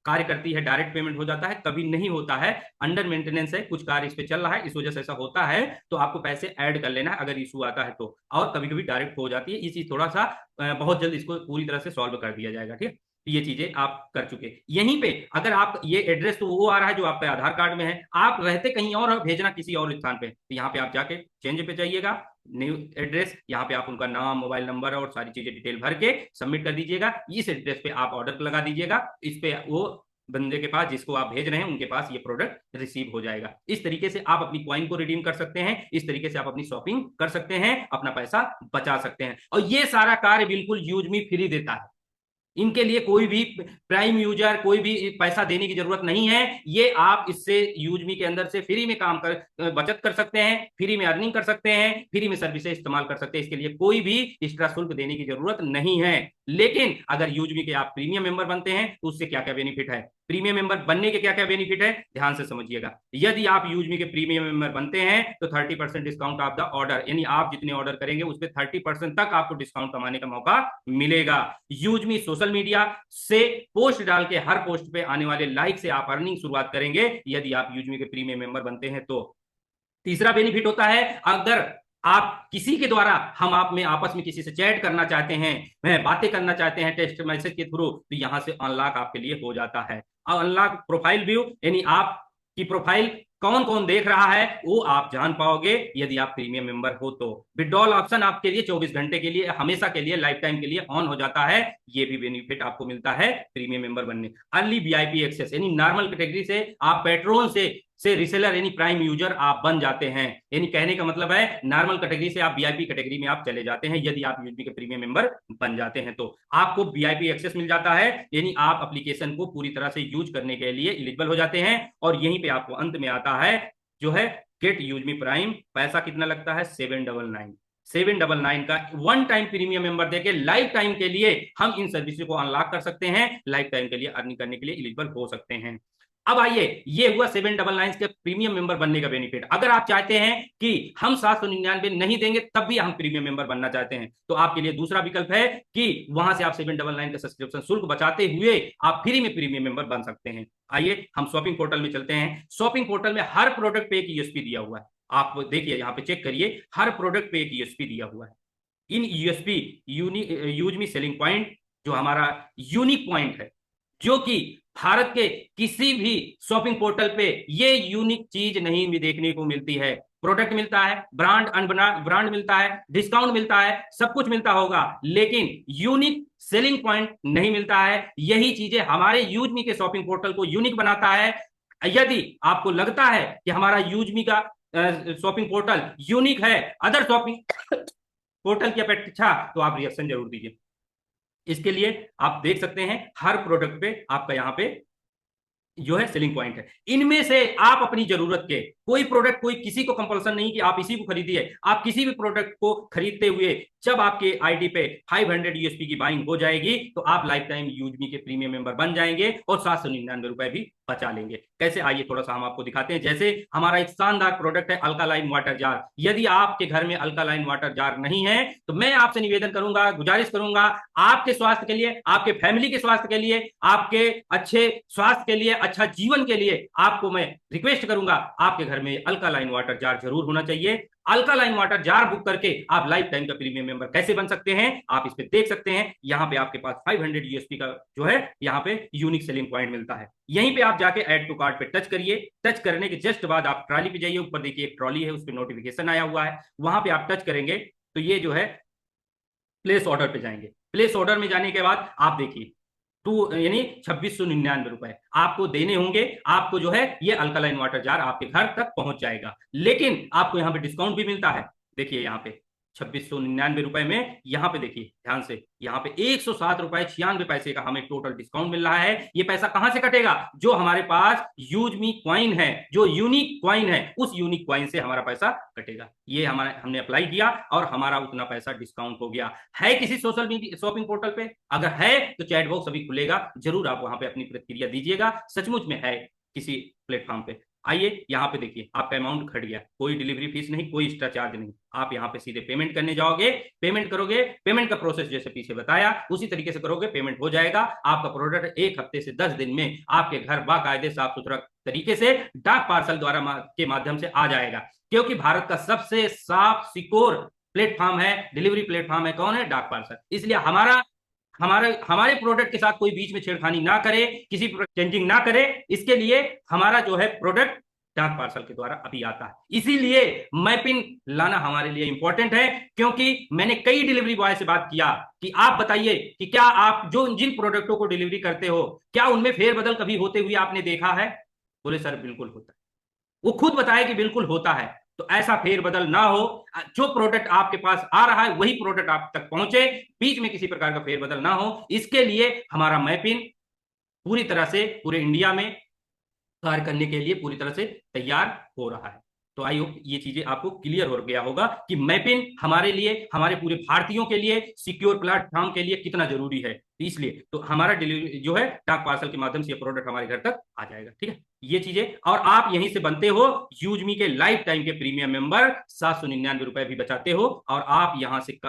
कार्य करती है, डायरेक्ट पेमेंट हो जाता है, कभी नहीं होता है, अंडर मेंटेनेंस है, कुछ कार्य इस पे चल रहा है, इस वजह से ऐसा होता है। तो आपको पैसे ऐड कर लेना है अगर इशू आता है तो, और कभी कभी डायरेक्ट हो जाती है। ये चीज थोड़ा सा बहुत जल्द इसको पूरी तरह से सॉल्व कर दिया जाएगा, ठीक है। ये चीजें आप कर चुके। यहीं पे अगर आप ये एड्रेस तो वो आ रहा है जो आपके आधार कार्ड में है, आप रहते कहीं और भेजना किसी और स्थान पे, तो यहाँ पे आप जाके चेंज पे जाइएगा, न्यू एड्रेस, यहाँ पे आप उनका नाम, मोबाइल नंबर और सारी चीजें डिटेल भर के सबमिट कर दीजिएगा। इस एड्रेस पे आप ऑर्डर लगा दीजिएगा, इस पे वो बंदे के पास जिसको आप भेज रहे हैं उनके पास ये प्रोडक्ट रिसीव हो जाएगा। इस तरीके से आप अपनी कॉइन को रिडीम कर सकते हैं, इस तरीके से आप अपनी शॉपिंग कर सकते हैं, अपना पैसा बचा सकते हैं। और ये सारा कार्य बिल्कुल यूजमी फ्री देता है। इनके लिए कोई भी प्राइम यूजर कोई भी पैसा देने की जरूरत नहीं है। ये आप इससे यूजमी के अंदर से फ्री में काम कर बचत कर सकते हैं, फ्री में अर्निंग कर सकते हैं, फ्री में सर्विसेज इस्तेमाल कर सकते हैं। इसके लिए कोई भी एक्स्ट्रा शुल्क देने की जरूरत नहीं है। लेकिन अगर यूजमी के आप प्रीमियम मेंबर बनते हैं तो उससे क्या क्या बेनिफिट है, प्रीमियम मेंबर बनने के क्या क्या बेनिफिट है, ध्यान से समझिएगा। यदि आप यूजमी के प्रीमियम मेंबर बनते हैं तो 30% डिस्काउंट ऑफ द ऑर्डर, यानी आप जितने ऑर्डर करेंगे उस पर 30% तक आपको डिस्काउंट कमाने का मौका मिलेगा। यूजमी सोशल मीडिया से पोस्ट डाल के हर पोस्ट पे आने वाले लाइक से आप अर्निंग शुरुआत करेंगे यदि आप यूजमी के प्रीमियम मेंबर बनते हैं तो। तीसरा बेनिफिट होता है, अगर आप किसी के द्वारा हम आप में आपस में किसी से चैट करना चाहते हैं, बातें करना चाहते हैं टेक्स्ट मैसेज के थ्रू, तो यहां से अनलॉक आपके लिए हो जाता है। अनलॉक प्रोफाइल व्यू, यानी आपकी प्रोफाइल कौन कौन देख रहा है वो आप जान पाओगे यदि आप प्रीमियम मेंबर हो तो। विड्रॉल ऑप्शन आपके लिए 24 घंटे के लिए, हमेशा के लिए, लाइफ टाइम के लिए ऑन हो जाता है। ये भी बेनिफिट आपको मिलता है प्रीमियम मेंबर बनने। अर्ली वीआईपी एक्सेस, यानी नॉर्मल कैटेगरी से आप पेट्रोल से रिसेलर यानी प्राइम यूजर आप बन जाते हैं। यानी कहने का मतलब है नॉर्मल कैटेगरी से आप वीआईपी कैटेगरी में आप चले जाते हैं यदि आप यूजमी के प्रीमियम मेंबर बन जाते हैं तो। आपको वीआईपी एक्सेस मिल जाता है, यानी आप एप्लीकेशन को पूरी तरह से यूज करने के लिए एलिजिबल हो जाते हैं। और यहीं पे आपको अंत में आता है जो है गेट यूजमी प्राइम। पैसा कितना लगता है, 799 का वन टाइम प्रीमियम मेंबर देके लाइफ टाइम के लिए हम इन सर्विसेज को अनलॉक कर सकते हैं, लाइफ टाइम के लिए अर्निंग करने के लिए एलिजिबल हो सकते हैं। अब आइए, ये हुआ 799 के प्रीमियम मेंबर बनने का बेनिफिट। अगर आप चाहते हैं कि हम 799 नहीं देंगे तब भी हम प्रीमियम मेंबर बनना चाहते हैं तो आपके लिए दूसरा विकल्प है कि वहां से आप 799 का सब्सक्रिप्शन शुल्क बचाते हुए आप फ्री में प्रीमियम मेंबर बन सकते हैं। आइए हम शॉपिंग पोर्टल में चलते हैं। शॉपिंग पोर्टल में हर प्रोडक्ट पे एक यूएसपी दिया हुआ है। आप देखिए यहाँ पे चेक करिए, हर प्रोडक्ट पे एक यूएसपी दिया हुआ है। इन यूएसपी यूजमी सेलिंग पॉइंट जो हमारा यूनिक पॉइंट है, जो कि भारत के किसी भी शॉपिंग पोर्टल पे ये यूनिक चीज नहीं भी देखने को मिलती है। प्रोडक्ट मिलता है, ब्रांड ब्रांड मिलता है, डिस्काउंट मिलता है, सब कुछ मिलता होगा, लेकिन यूनिक सेलिंग पॉइंट नहीं मिलता है। यही चीजें हमारे यूजमी के शॉपिंग पोर्टल को यूनिक बनाता है। यदि आपको लगता है कि हमारा यूजमी का शॉपिंग पोर्टल यूनिक है अदर शॉपिंग पोर्टल की अपेक्षा, तो आप रिएक्शन जरूर दीजिए। इसके लिए आप देख सकते हैं हर प्रोडक्ट पे आपका यहाँ पे जो है सेलिंग पॉइंट है। इनमें से आप अपनी जरूरत के कोई प्रोडक्ट, कोई किसी को कंपल्सन नहीं कि आप इसी को खरीदिए। आप किसी भी प्रोडक्ट को खरीदते हुए जब आपके आईडी पे 500 यूएसपी की बाइंग हो जाएगी तो आप लाइफ टाइम यूजमी के प्रीमियम मेंबर बन जाएंगे और 799 रुपए भी बचा लेंगे। कैसे, आइए थोड़ा सा हम आपको दिखाते हैं। जैसे हमारा एक शानदार प्रोडक्ट है अल्कालाइन वाटर जार। यदि आपके घर में अल्कालाइन वाटर जार नहीं है तो मैं आपसे निवेदन करूंगा, गुजारिश करूंगा, आपके स्वास्थ्य के लिए, आपके फैमिली के स्वास्थ्य के लिए, आपके अच्छे स्वास्थ्य के लिए, अच्छा जीवन के लिए आपको मैं रिक्वेस्ट करूंगा आपके घर में अल्कालाइन वाटर जार जरूर होना चाहिए। अल्कालाइन वाटर जार बुक करके आप लाइफ टाइम का प्रीमियम मेंबर कैसे बन सकते हैं आप इस पे देख सकते हैं। यहाँ पे आपके पास 500 यूएसपी का जो है यहाँ पे यूनिक सेलिंग पॉइंट मिलता है। यहीं पे आप जाके ऐड टू कार्ट पे टच करिए। टच करने के जस्ट बाद आप ट्रॉली पे जाइए, ऊपर देखिए एक ट्रॉली है, उस पर नोटिफिकेशन आया हुआ है, वहां पे आप टच करेंगे तो ये जो है प्लेस ऑर्डर पे जाएंगे। प्लेस ऑर्डर में जाने के बाद आप देखिए यानी 2699 रुपए आपको देने होंगे। आपको जो है ये अल्कालाइन वाटर जार आपके घर तक पहुंच जाएगा। लेकिन आपको यहाँ पे डिस्काउंट भी मिलता है। देखिए यहाँ पे 2699 रुपए में। यहाँ पे देखिए ध्यान से, यहाँ पे 107 रुपए 96 पैसे का हमें टोटल डिस्काउंट मिल रहा है। ये पैसा कहां से कटेगा? जो हमारे पास यूज मी क्वाइन है, जो यूनिक क्वाइन है, उस यूनिक क्वाइन से हमारा पैसा कटेगा। ये हमने अप्लाई किया और हमारा उतना पैसा डिस्काउंट हो गया। है किसी सोशल मीडिया शॉपिंग पोर्टल पे? अगर है तो चैट बॉक्स अभी खुलेगा, जरूर आप वहां पे अपनी प्रतिक्रिया दीजिएगा, सचमुच में है किसी प्लेटफॉर्म पे। आइए यहाँ पे देखिए, आपका अमाउंट घट गया, कोई डिलीवरी फीस नहीं, कोई एक्स्ट्रा चार्ज नहीं। आप यहाँ पे सीधे पेमेंट करने जाओगे, पेमेंट करोगे, पेमेंट का प्रोसेस जैसे पीछे बताया उसी तरीके से करोगे, पेमेंट हो जाएगा। आपका प्रोडक्ट 1 हफ्ते से 10 दिन में आपके घर बाकायदे साफ सुथरा तरीके से डाक पार्सल द्वारा के माध्यम से आ जाएगा। क्योंकि भारत का सबसे साफ सिक्योर प्लेटफॉर्म है, डिलीवरी प्लेटफॉर्म है, कौन है? डाक पार्सल। इसलिए हमारे प्रोडक्ट के साथ कोई बीच में छेड़खानी ना करे, किसी चेंजिंग ना करे, इसके लिए हमारा जो है प्रोडक्ट डाक पार्सल के द्वारा अभी आता है। इसीलिए मैपिन लाना हमारे लिए इंपॉर्टेंट है, क्योंकि मैंने कई डिलीवरी बॉय से बात किया कि आप बताइए कि क्या आप जो जिन प्रोडक्टों को डिलीवरी करते हो, क्या उनमें फेरबदल कभी होते हुए आपने देखा है? बोले सर बिल्कुल होता है। वो खुद बताए कि बिल्कुल होता है। तो ऐसा फेरबदल ना हो, जो प्रोडक्ट आपके पास आ रहा है वही प्रोडक्ट आप तक पहुंचे, बीच में किसी प्रकार का फेरबदल ना हो। इसके लिए हमारा मैपिन पूरी तरह से पूरे इंडिया में कार्य करने के लिए पूरी तरह से तैयार हो रहा है। तो आई होप ये चीजें आपको क्लियर हो गया होगा कि मैपिन हमारे लिए, हमारे पूरे भारतीयों के लिए, सिक्योर प्लेटफॉर्म के लिए कितना जरूरी है। इसलिए तो हमारा डिलीवरी जो है डाक पार्सल के माध्यम से ये प्रोडक्ट हमारे घर तक आ जाएगा। ठीक है, ये चीजें, और आप यहीं से बनते हो यूजमी के लाइफ टाइम के प्रीमियम मेंबर, 799 रुपए भी बचाते हो, और आप यहां से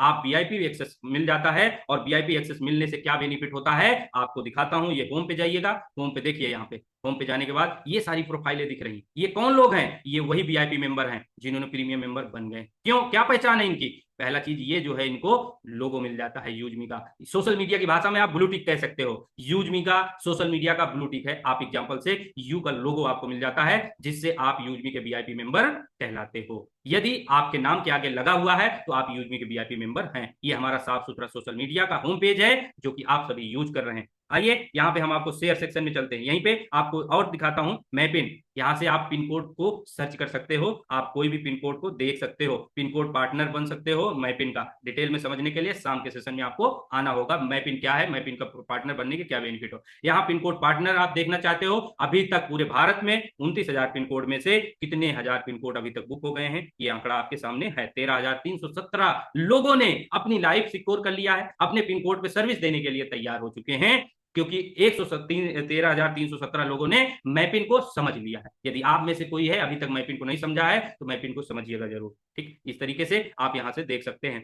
आप वीआईपी एक्सेस मिल जाता है। और वीआईपी एक्सेस मिलने से क्या बेनिफिट होता है आपको दिखाता हूं। ये होम पे जाइएगा, होम पे देखिए, यहाँ पे होम पे जाने के बाद ये सारी प्रोफाइलें दिख रही। ये कौन लोग हैं? ये वही वीआईपी मेंबर हैं जिन्होंने प्रीमियम मेंबर बन गए। क्यों, क्या पहचान है इनकी? पहला चीज ये जो है, इनको लोगो मिल जाता है यूजमी का। सोशल मीडिया की भाषा में आप ब्लू टिक कह सकते हो, यूजमी का सोशल मीडिया का ब्लू टिक है। आप एग्जांपल से यू का लोगो आपको मिल जाता है, जिससे आप यूजमी के वीआईपी मेंबर कहलाते हो। यदि आपके नाम के आगे लगा हुआ है तो आप यूजमी के वीआईपी मेंबर हैं। ये हमारा साफ सुथरा सोशल मीडिया का होम पेज है जो कि आप सभी यूज कर रहे हैं। आइए यहाँ पे हम आपको शेयर सेक्शन में चलते हैं। यहीं पे आपको और दिखाता हूं मैपिन। यहाँ से आप पिन कोड को सर्च कर सकते हो, आप कोई भी पिन कोड को देख सकते हो, पिन कोड पार्टनर बन सकते हो मैपिन का। डिटेल में समझने के लिए शाम के सेशन में आपको आना होगा। मैपिन क्या है, मैपिन का पार्टनर बनने के क्या बेनिफिट हो। यहाँ पिन कोड पार्टनर आप देखना चाहते हो, अभी तक पूरे भारत में 29,000 पिन कोड में से कितने हजार पिन कोड अभी तक बुक हो गए हैं, ये आंकड़ा आपके सामने है। 13,317 लोगों ने अपनी लाइफ सिक्योर कर लिया है, अपने पिन कोड पे सर्विस देने के लिए तैयार हो चुके हैं, क्योंकि 13,317 लोगों ने मैपिन को समझ लिया है। यदि आप में से कोई है अभी तक मैपिन को नहीं समझा है तो मैपिन को समझिएगा जरूर। ठीक, इस तरीके से आप यहां से देख सकते हैं।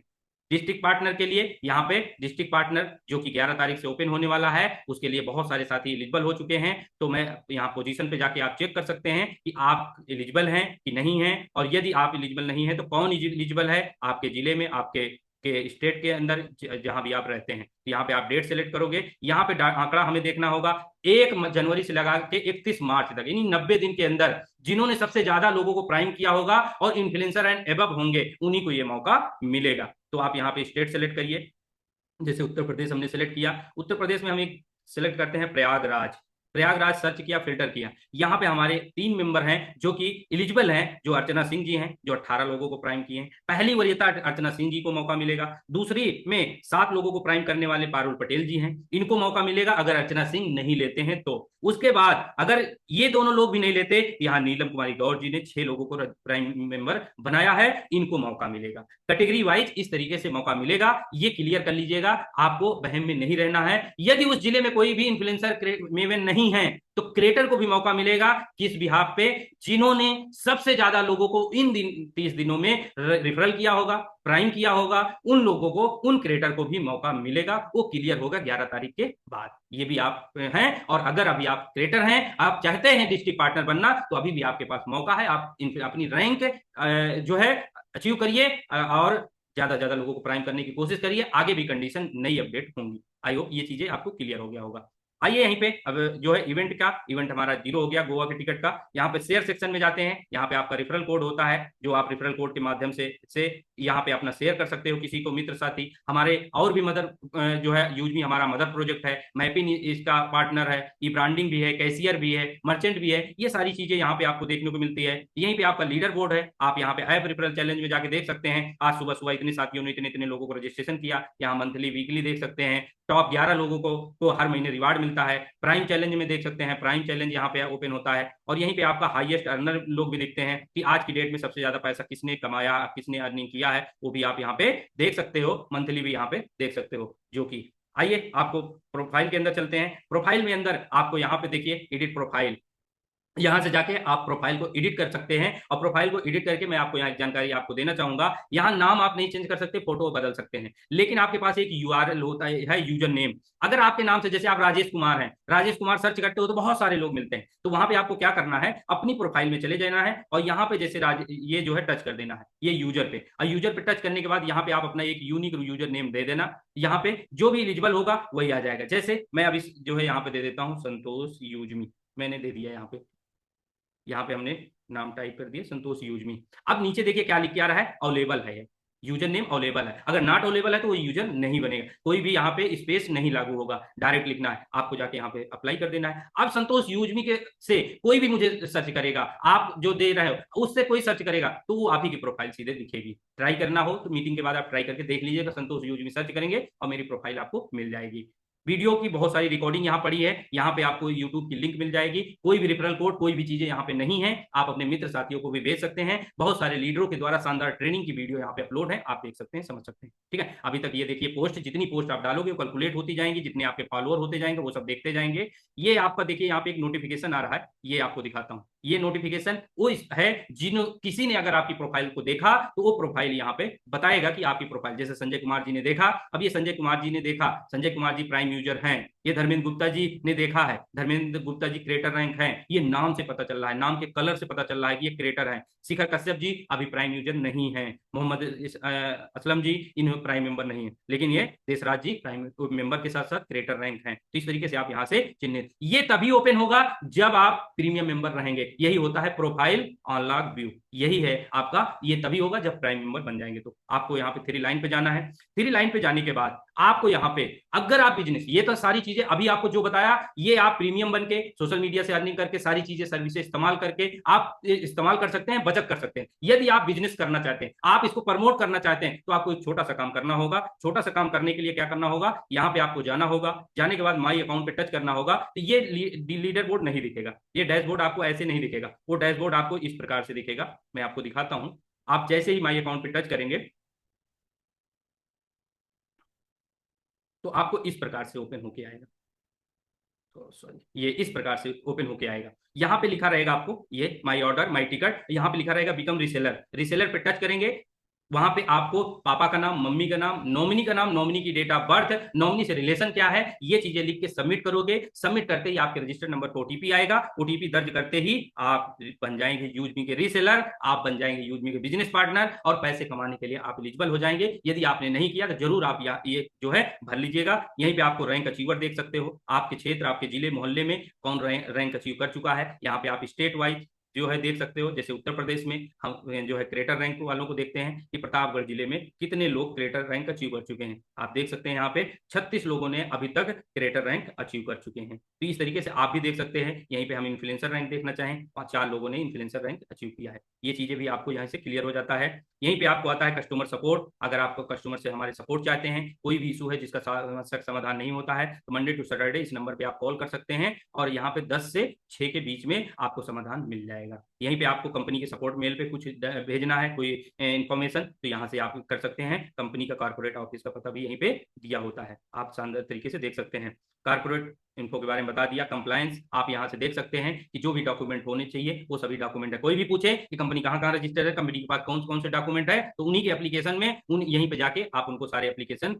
डिस्ट्रिक्ट पार्टनर के लिए यहाँ पे डिस्ट्रिक्ट पार्टनर जो कि 11 तारीख से ओपन होने वाला है, उसके लिए बहुत सारे साथी एलिजिबल हो चुके हैं। तो मैं यहाँ पोजीशन पे जाके आप चेक कर सकते हैं कि आप एलिजिबल हैं कि नहीं हैं, और यदि आप एलिजिबल नहीं है तो कौन एलिजिबल है आपके जिले में, आपके स्टेट के अंदर जहां भी आप रहते हैं। यहाँ पे आप डेट सेलेक्ट करोगे, यहाँ पे आंकड़ा हमें देखना होगा 1 जनवरी से लगा के 31 मार्च तक, यानी 90 दिन के अंदर जिन्होंने सबसे ज्यादा लोगों को प्राइम किया होगा और इन्फ्लुएंसर एंड एबव होंगे, उन्हीं को ये मौका मिलेगा। तो आप यहाँ पे स्टेट सेलेक्ट करिए। जैसे उत्तर प्रदेश हमने सेलेक्ट किया, उत्तर प्रदेश में हम एक सेलेक्ट करते हैं प्रयागराज। प्रयागराज सर्च किया, फिल्टर किया, यहाँ पे हमारे 3 मेंबर हैं जो कि एलिजिबल हैं, जो अर्चना सिंह जी हैं, जो 18 लोगों को प्राइम किए हैं। पहली वरीयता अर्चना सिंह जी को मौका मिलेगा। दूसरी में 7 लोगों को प्राइम करने वाले पारुल पटेल जी हैं, इनको मौका मिलेगा अगर अर्चना सिंह नहीं लेते हैं तो। उसके बाद अगर ये दोनों लोग भी नहीं लेते, यहाँ नीलम कुमारी गौड़ जी ने 6 लोगों को प्राइम मेंबर बनाया है, इनको मौका मिलेगा। कैटेगरी वाइज इस तरीके से मौका मिलेगा, ये क्लियर कर लीजिएगा, आपको वहम में नहीं रहना है। यदि उस जिले में कोई भी इन्फ्लुएंसर मेवन नहीं है तो क्रिएटर को भी मौका मिलेगा, किस बिहाफ पे, जिन्होंने सबसे ज्यादा लोगों को इन 30 दिनों में रिफरल किया होगा, प्राइम किया होगा, उन लोगों को, उन क्रिएटर को भी मौका मिलेगा। वो क्लियर होगा 11 तारीख के बाद। ये भी आप हैं, और अगर अभी आप क्रिएटर हैं, आप चाहते हैं डिस्ट्रिक्ट पार्टनर बनना, तो अभी भी आपके पास मौका है। आप अपनी रैंक जो है अचीव करिए और ज्यादा से ज्यादा लोगों को प्राइम करने की कोशिश करिए। आगे भी कंडीशन नई अपडेट होंगी। आई होप ये चीजें आपको क्लियर हो गया होगा। आइए यहीं पे अब जो है इवेंट हमारा 0 हो गया गोवा के टिकट का। यहाँ पे शेयर सेक्शन में जाते हैं, यहाँ पे आपका रेफरल कोड होता है, जो आप रेफरल कोड के माध्यम से यहाँ पे अपना शेयर कर सकते हो किसी को, मित्र साथी। हमारे और भी मदर जो है यूजमी हमारा मदर प्रोजेक्ट है, मैपिन इसका पार्टनर है, ई ब्रांडिंग भी है, कैशियर भी है, मर्चेंट भी है, ये सारी चीजें यहाँ पे आपको देखने को मिलती है। यहीं पे आपका लीडर बोर्ड है, आप यहाँ पे ऐप रेफरल चैलेंज में जाके देख सकते हैं आज सुबह सुबह इतने साथियों ने इतने इतने लोगों को रजिस्ट्रेशन किया। यहाँ मंथली वीकली देख सकते हैं, टॉप 11 लोगों को हर महीने रिवार्ड मिलता है। प्राइम चैलेंज में देख सकते हैं, प्राइम चैलेंज यहाँ पे ओपन होता है, और यहीं पे आपका हाईएस्ट अर्नर लोग भी दिखते हैं कि आज की डेट में सबसे ज्यादा पैसा किसने कमाया, किसने अर्निंग किया है, वो भी आप यहाँ पे देख सकते हो, मंथली भी यहाँ पे देख सकते हो। जो कि आइए आपको प्रोफाइल के अंदर चलते हैं। प्रोफाइल में अंदर आपको यहाँ पे देखिए एडिट प्रोफाइल, यहां से जाके आप प्रोफाइल को एडिट कर सकते हैं। और प्रोफाइल को एडिट करके मैं आपको यहाँ एक जानकारी आपको देना चाहूंगा, यहाँ नाम आप नहीं चेंज कर सकते, फोटो बदल सकते हैं, लेकिन आपके पास एक यूआरएल होता है यूजर नेम। अगर आपके नाम से जैसे आप राजेश कुमार हैं, राजेश कुमार सर्च करते हो तो बहुत सारे लोग मिलते हैं, तो वहां पे आपको क्या करना है, अपनी प्रोफाइल में चले जाना है और यहाँ पे जैसे ये जो है टच कर देना है ये यूजर पे, और यूजर पे टच करने के बाद यहाँ पे आप अपना एक यूनिक यूजर नेम दे देना। यहाँ पे जो भी एलिजिबल होगा वही आ जाएगा। जैसे मैं अभी जो है यहाँ पे दे देता हूँ संतोष यूजमी, मैंने दे दिया यहाँ पे हमने नाम टाइप कर दिया संतोष यूजमी। अब नीचे देखिए क्या लिख के आ रहा है, अवेलेबल है, यूजर नेम अवेलेबल है। अगर नॉट अवेलेबल है तो वो यूजर नहीं बनेगा, कोई भी यहाँ पे स्पेस नहीं लागू होगा, डायरेक्ट लिखना है आपको, जाके यहाँ पे अप्लाई कर देना है। अब संतोष यूजमी के से कोई भी मुझे सर्च करेगा, आप जो दे रहे हो उससे कोई सर्च करेगा तो वो आप ही की प्रोफाइल सीधे दिखेगी। ट्राई करना हो तो मीटिंग के बाद आप ट्राई करके देख लीजिएगा, संतोष यूजमी सर्च करेंगे और मेरी प्रोफाइल आपको मिल जाएगी। वीडियो की बहुत सारी रिकॉर्डिंग यहाँ पड़ी है, यहाँ पे आपको यूट्यूब की लिंक मिल जाएगी। कोई भी रेफरल कोड, कोई भी चीजें यहाँ पे नहीं है, आप अपने मित्र साथियों को भी भेज सकते हैं। बहुत सारे लीडरों के द्वारा शानदार ट्रेनिंग की वीडियो यहाँ पे अपलोड है, आप देख सकते हैं, समझ सकते हैं। ठीक है, अभी तक ये देखिए पोस्ट, जितनी पोस्ट आप डालोगे वो कैलकुलेट होती जाएंगी, जितने आपके फॉलोअर होते जाएंगे वो सब देखते जाएंगे। ये आपका देखिए यहाँ पे एक नोटिफिकेशन आ रहा है, ये आपको दिखाता हूँ। ये नोटिफिकेशन वो है जिन किसी ने अगर आपकी प्रोफाइल को देखा तो वो प्रोफाइल यहाँ पे बताएगा कि आपकी प्रोफाइल, जैसे संजय कुमार जी ने देखा, अब ये संजय कुमार जी ने देखा, संजय कुमार जी प्राइम यूजर हैं। ये धर्मेंद्र गुप्ता जी ने देखा है, धर्मेंद्र गुप्ता जी क्रिएटर रैंक हैं, ये नाम से पता चल रहा है, नाम के कलर से पता चल रहा है कि ये क्रिएटर है। शिखर कश्यप जी अभी प्राइम यूजर नहीं है, मोहम्मद असलम जी इन प्राइम मेंबर नहीं है, लेकिन ये देशराज जी प्राइम मेंबर के साथ साथ क्रिएटर रैंक हैं। तो इस तरीके से आप यहाँ से चिन्हित, ये तभी ओपन होगा जब आप प्रीमियम मेंबर रहेंगे। यही होता है प्रोफाइल अनलॉक व्यू, यही है आपका, ये तभी होगा जब प्राइम मेंबर बन जाएंगे। तो आपको यहाँ पे 3 लाइन पे जाना है। 3 लाइन पे जाने के बाद आपको यहाँ पे अगर आप बिजनेस, ये तो सारी चीजें अभी आपको जो बताया, ये आप प्रीमियम बन के सोशल मीडिया से अर्निंग करके सारी चीजें सर्विसेज इस्तेमाल करके आप इस्तेमाल कर सकते हैं, बचत कर सकते हैं। यदि आप बिजनेस करना चाहते हैं, आप इसको प्रमोट करना चाहते हैं, तो आपको एक छोटा सा काम करना होगा। छोटा सा काम करने के लिए क्या करना होगा, यहाँ पे आपको जाना होगा, जाने के बाद माई अकाउंट पे टच करना होगा। तो ये लीडर बोर्ड नहीं दिखेगा, ये डैशबोर्ड आपको ऐसे नहीं दिखेगा, वो डैशबोर्ड आपको इस प्रकार से दिखेगा। मैं आपको दिखाता हूं, आप जैसे ही माई अकाउंट पे टच करेंगे तो आपको इस प्रकार से ओपन होके आएगा, तो सॉरी, ये इस प्रकार से ओपन होके आएगा। यहाँ पे लिखा रहेगा आपको ये माई ऑर्डर माई टिकट, यहाँ पे लिखा रहेगा बिकम रीसेलर। रीसेलर पे टच करेंगे, वहां पे आपको पापा का नाम, मम्मी का नाम, नॉमिनी का नाम, नॉमिनी की डेट ऑफ बर्थ, नॉमिनी से रिलेशन क्या है, ये चीजें लिख के सबमिट करोगे। सबमिट करते ही आपके रजिस्टर्ड नंबर पर ओटीपी आएगा, ओटीपी दर्ज करते ही आप बन जाएंगे यूजमी के रीसेलर, आप बन जाएंगे यूजमी के बिजनेस पार्टनर, और पैसे कमाने के लिए आप एलिजिबल हो जाएंगे। यदि आपने नहीं किया तो जरूर आप ये जो है भर लीजिएगा। यहीं पे आपको रैंक अचीवर देख सकते हो, आपके क्षेत्र, आपके जिले मोहल्ले में कौन रैंक अचीव कर चुका है। यहाँ पे आप स्टेट वाइज जो है देख सकते हो, जैसे उत्तर प्रदेश में हम जो है क्रिएटर रैंक वालों को देखते हैं कि प्रतापगढ़ जिले में कितने लोग क्रिएटर रैंक अचीव कर चुके हैं। आप देख सकते हैं यहाँ पे 36 लोगों ने अभी तक क्रिएटर रैंक अचीव कर चुके हैं। तो इस तरीके से आप भी देख सकते हैं। यहीं पे हम इन्फ्लुएंसर रैंक देखना चाहें, 4 लोगों ने इन्फ्लुएंसर रैंक अचीव किया है। ये चीजें भी आपको यहाँ से क्लियर हो जाता है। यहीं पे आपको आता है कस्टमर सपोर्ट, अगर आपको कस्टमर से हमारे सपोर्ट चाहते हैं, कोई भी इशू है जिसका समाधान नहीं होता है, तो मंडे टू सैटरडे इस नंबर पे आप कॉल कर सकते हैं, और यहाँ पे 10 से 6 के बीच में आपको समाधान मिल जाएगा। यहीं पे आपको कंपनी के सपोर्ट मेल पे कुछ भेजना है, कोई इन्फॉर्मेशन, तो यहाँ से आप कर सकते हैं। कंपनी का कॉर्पोरेट ऑफिस का पता भी यहीं पे दिया होता है, आप शानदार तरीके से देख सकते हैं। कॉर्पोरेट इन्फो के बारे में बता दिया। कंप्लायंस आप यहाँ से देख सकते हैं कि जो भी डॉक्यूमेंट होने चाहिए वो सभी डॉक्यूमेंट है। कोई भी पूछे कि कंपनी कहाँ रजिस्टर्ड है, कंपनी के पास कौन कौन से डॉक्यूमेंट है, तो उन्हीं के एप्लीकेशन में यहीं पे जाके आप उनको सारे एप्लीकेशन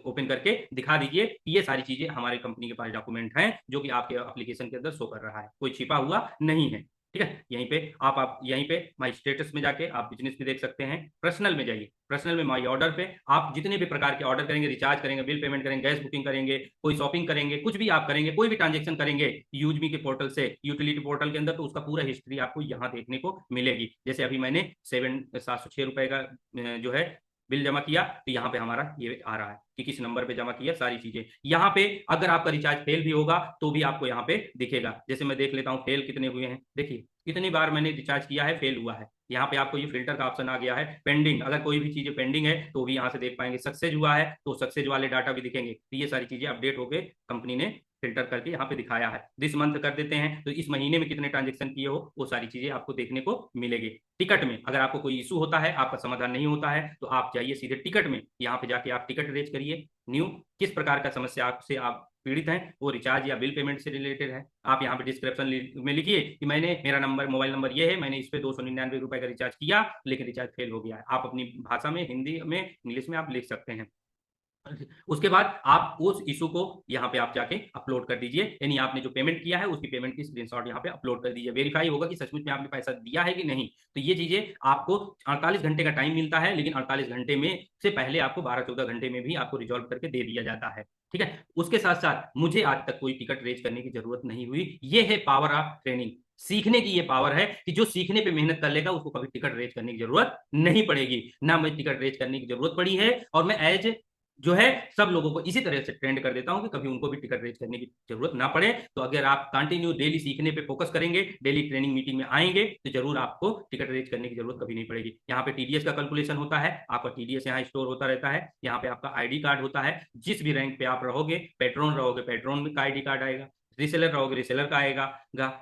ओपन करके दिखा दीजिए कि ये सारी चीजें हमारे कंपनी के पास डॉक्यूमेंट हैं, जो कि आपके एप्लीकेशन के अंदर शो कर रहा है, कोई छिपा हुआ नहीं है। ठीक है। यहीं पे आप यहीं पे माई स्टेटस में जाके आप बिजनेस भी देख सकते हैं। पर्सनल में जाइए, पर्सनल में माई ऑर्डर पे आप जितने भी प्रकार के ऑर्डर करेंगे, रिचार्ज करेंगे, बिल पेमेंट करेंगे, गैस बुकिंग करेंगे, कोई शॉपिंग करेंगे, कुछ भी आप करेंगे, कोई भी ट्रांजेक्शन करेंगे यूजमी के पोर्टल से, यूटिलिटी पोर्टल के अंदर, तो उसका पूरा हिस्ट्री आपको यहाँ देखने को मिलेगी। जैसे अभी मैंने 706 रुपए का जो है बिल जमा किया, तो यहाँ पे हमारा ये आ रहा है कि किस नंबर पे जमा किया, सारी चीजें यहाँ पे। अगर आपका रिचार्ज फेल भी होगा तो भी आपको यहाँ पे दिखेगा। जैसे मैं देख लेता हूँ फेल कितने हुए हैं, देखिए कितनी बार मैंने रिचार्ज किया है, फेल हुआ है। यहाँ पे आपको ये फिल्टर का ऑप्शन आ गया है, पेंडिंग, अगर कोई भी चीजें पेंडिंग है तो भी यहाँ से देख पाएंगे। सक्सेस हुआ है तो सक्सेस वाले डाटा भी दिखेंगे। तो ये सारी चीजें अपडेट होके कंपनी ने फिल्टर करके यहाँ पे दिखाया है। दिस मंथ कर देते हैं तो इस महीने में कितने ट्रांजेक्शन किए हो, वो सारी चीजें आपको देखने को मिलेगी। टिकट में अगर आपको कोई इशू होता है, आपका समाधान नहीं होता है, तो आप जाइए सीधे टिकट में, यहाँ पे जाके आप टिकट रेज करिए। न्यू किस प्रकार का समस्या से आप पीड़ित हैं, वो रिचार्ज या बिल पेमेंट से रिलेटेड है, आप यहाँ पे डिस्क्रिप्शन में लिखिए कि मेरा नंबर, मोबाइल नंबर ये है, मैंने इस पे 299 रुपए का रिचार्ज किया लेकिन रिचार्ज फेल हो गया है। आप अपनी भाषा में, हिंदी में, इंग्लिश में आप लिख सकते हैं। उसके बाद आप उस इशू को यहाँ पे आप जाके अपलोड कर दीजिए, यानी आपने जो पेमेंट किया है उसकी पेमेंट की स्क्रीनशॉट यहाँ पे अपलोड कर दीजिए। वेरीफाई होगा कि सचमुच में आपने पैसा दिया है कि नहीं। तो ये चीजें आपको 48 घंटे का टाइम मिलता है, लेकिन 48 घंटे में से पहले आपको 12-14 घंटे में भी आपको रिजॉल्व करके दे दिया जाता है। ठीक है। उसके साथ साथ मुझे आज तक कोई टिकट रेज करने की जरूरत नहीं हुई। ये है पावर ऑफ ट्रेनिंग, सीखने की ये पावर है कि जो सीखने पे मेहनत कर लेगा उसको कभी टिकट रेज करने की जरूरत नहीं पड़ेगी। ना मुझे टिकट रेज करने की जरूरत पड़ी है, और मैं एज जो है सब लोगों को इसी तरह से ट्रेंड कर देता हूं कि कभी उनको भी टिकट रेज करने की जरूरत ना पड़े। तो अगर आप कंटिन्यू डेली सीखने पे फोकस करेंगे, डेली ट्रेनिंग मीटिंग में आएंगे, तो जरूर आपको टिकट रेज करने की जरूरत कभी नहीं पड़ेगी। यहाँ पे टीडीएस का कैलकुलेशन होता है, आपका टीडीएस यहाँ स्टोर होता रहता है। यहाँ पे आपका आईडी कार्ड होता है, जिस भी रैंक पे आप रहोगे, पेट्रोन रहोगे पेट्रोन का आईडी कार्ड आएगा, रिसेलर रहोगे रिसेलर का आएगा।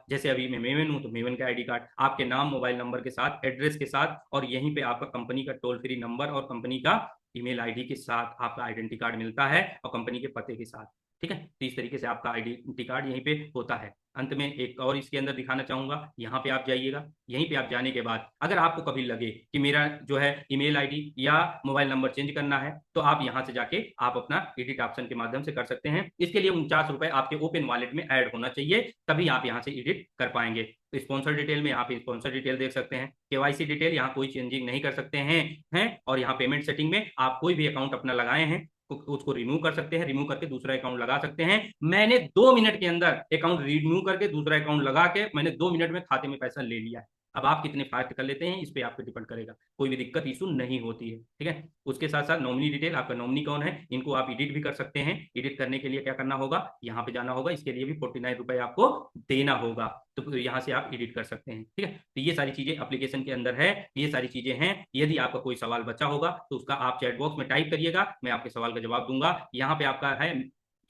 जैसे अभी मैं मेवन हूं तो मेवन का आईडी कार्ड, आपके नाम, मोबाइल नंबर के साथ, एड्रेस के साथ, और यहीं पे आपका कंपनी का टोल फ्री नंबर और कंपनी का ईमेल आईडी के साथ आपका आइडेंटिटी कार्ड मिलता है, और कंपनी के पते के साथ। ठीक है। तो इस तरीके से आपका आइडेंटिटी कार्ड यहीं पे होता है। अंत में एक और इसके अंदर दिखाना चाहूंगा, यहाँ पे आप जाइएगा। यहीं पे आप जाने के बाद अगर आपको कभी लगे कि मेरा जो है ईमेल आईडी या मोबाइल नंबर चेंज करना है, तो आप यहाँ से जाके आप अपना एडिट ऑप्शन के माध्यम से कर सकते हैं। इसके लिए 49 रुपए आपके ओपन वॉलेट में ऐड होना चाहिए, तभी आप यहाँ से एडिट कर पाएंगे। तो स्पॉन्सर डिटेल में यहाँ पे स्पॉन्सर डिटेल देख सकते हैं, केवाईसी डिटेल, यहाँ कोई चेंजिंग नहीं कर सकते हैं। और यहाँ पेमेंट सेटिंग में आप कोई भी अकाउंट अपना लगाए हैं उसको रिमूव कर सकते हैं, रिमूव करके दूसरा अकाउंट लगा सकते हैं। मैंने 2 मिनट के अंदर अकाउंट रिमूव करके दूसरा अकाउंट लगा के मैंने 2 मिनट में खाते में पैसा ले लिया है। अब आप कितने फास्ट कर लेते हैं इस पे आप पे डिपेंड करेगा, कोई भी दिक्कत इशू नहीं होती है। ठीक है। उसके साथ साथ नॉमिनी डिटेल, आपका नॉमिनी कौन है, इनको आप एडिट भी कर सकते हैं। एडिट करने के लिए क्या करना होगा, यहाँ पे जाना होगा, इसके लिए भी 49 रुपए आपको देना होगा, तो यहाँ से आप एडिट कर सकते हैं। ठीक है। तो ये सारी चीजें एप्लीकेशन के अंदर है, ये सारी चीजें हैं। यदि आपका कोई सवाल बचा होगा तो उसका आप चैट बॉक्स में टाइप करिएगा, मैं आपके सवाल का जवाब दूंगा। यहाँ पे आपका है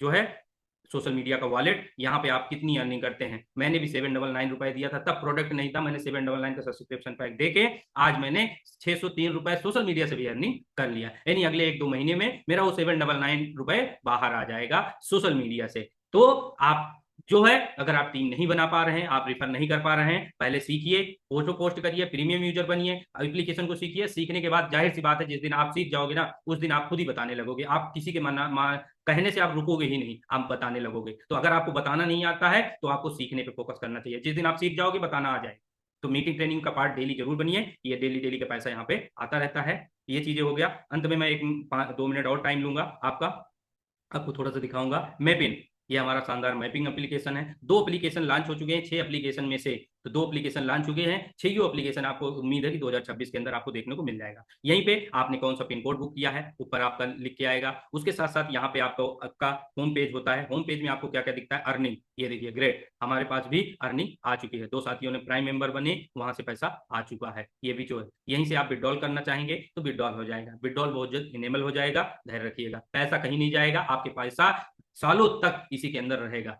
जो है सोशल मीडिया का वॉलेट, यहाँ पे आप कितनी अर्निंग करते हैं। मैंने भी 799 रुपए दिया था, तब प्रोडक्ट नहीं था, मैंने 799 का सब्सक्रिप्शन पैक देके आज मैंने 603 रुपए सोशल मीडिया से भी अर्निंग कर लिया। यानी अगले 1-2 महीने में मेरा वो 799 रुपए बाहर आ जाएगा सोशल मीडिया से। तो आप जो है, अगर आप टीम नहीं बना पा रहे हैं, आप रिफर नहीं कर पा रहे हैं, पहले सीखिए, फोटो पोस्ट करिए, प्रीमियम यूजर बनिए, एप्लीकेशन को सीखिए। सीखने के बाद जाहिर सी बात है जिस दिन आप सीख जाओगे ना, उस दिन आप खुद ही बताने लगोगे। आप किसी के कहने से आप रुकोगे ही नहीं, आप बताने लगोगे। तो अगर आपको बताना नहीं आता है तो आपको सीखने पे फोकस करना चाहिए। जिस दिन आप सीख जाओगे बताना आ जाए। तो मीटिंग ट्रेनिंग का पार्ट डेली जरूर बनिए, ये डेली का पैसा यहाँ पे आता रहता है। ये चीजें हो गया। अंत में मैं 2 मिनट और टाइम लूंगा आपको थोड़ा सा दिखाऊंगा मैपिन। ये हमारा शानदार मैपिंग एप्लीकेशन है। 2 एप्लीकेशन लॉन्च हो चुके हैं 6 एप्लीकेशन में से, तो 2 एप्लीकेशन लॉन्च चुके हैं। 6 एप्लीकेशन आपको उम्मीद है कि 2026 के अंदर आपको देखने को मिल जाएगा। यहीं पे आपने कौन सा पिन कोड बुक किया है ऊपर आपका लिख के आएगा। उसके साथ साथ यहाँ पे आपका होम पेज होता है। होम पेज में आपको क्या क्या दिखता है, अर्निंग। ये देखिए ग्रेट, हमारे पास भी अर्निंग आ चुकी है। 2 साथियों ने प्राइम मेंबर बने, वहां से पैसा आ चुका है। ये भी जो है, यहीं से आप विड्रॉल करना चाहेंगे तो विड्रॉल हो जाएगा। विड्रॉल बहुत जल्द इनेबल हो जाएगा, धैर्य रखिएगा। पैसा कहीं नहीं जाएगा, आपके पैसा सालों तक इसी के अंदर रहेगा।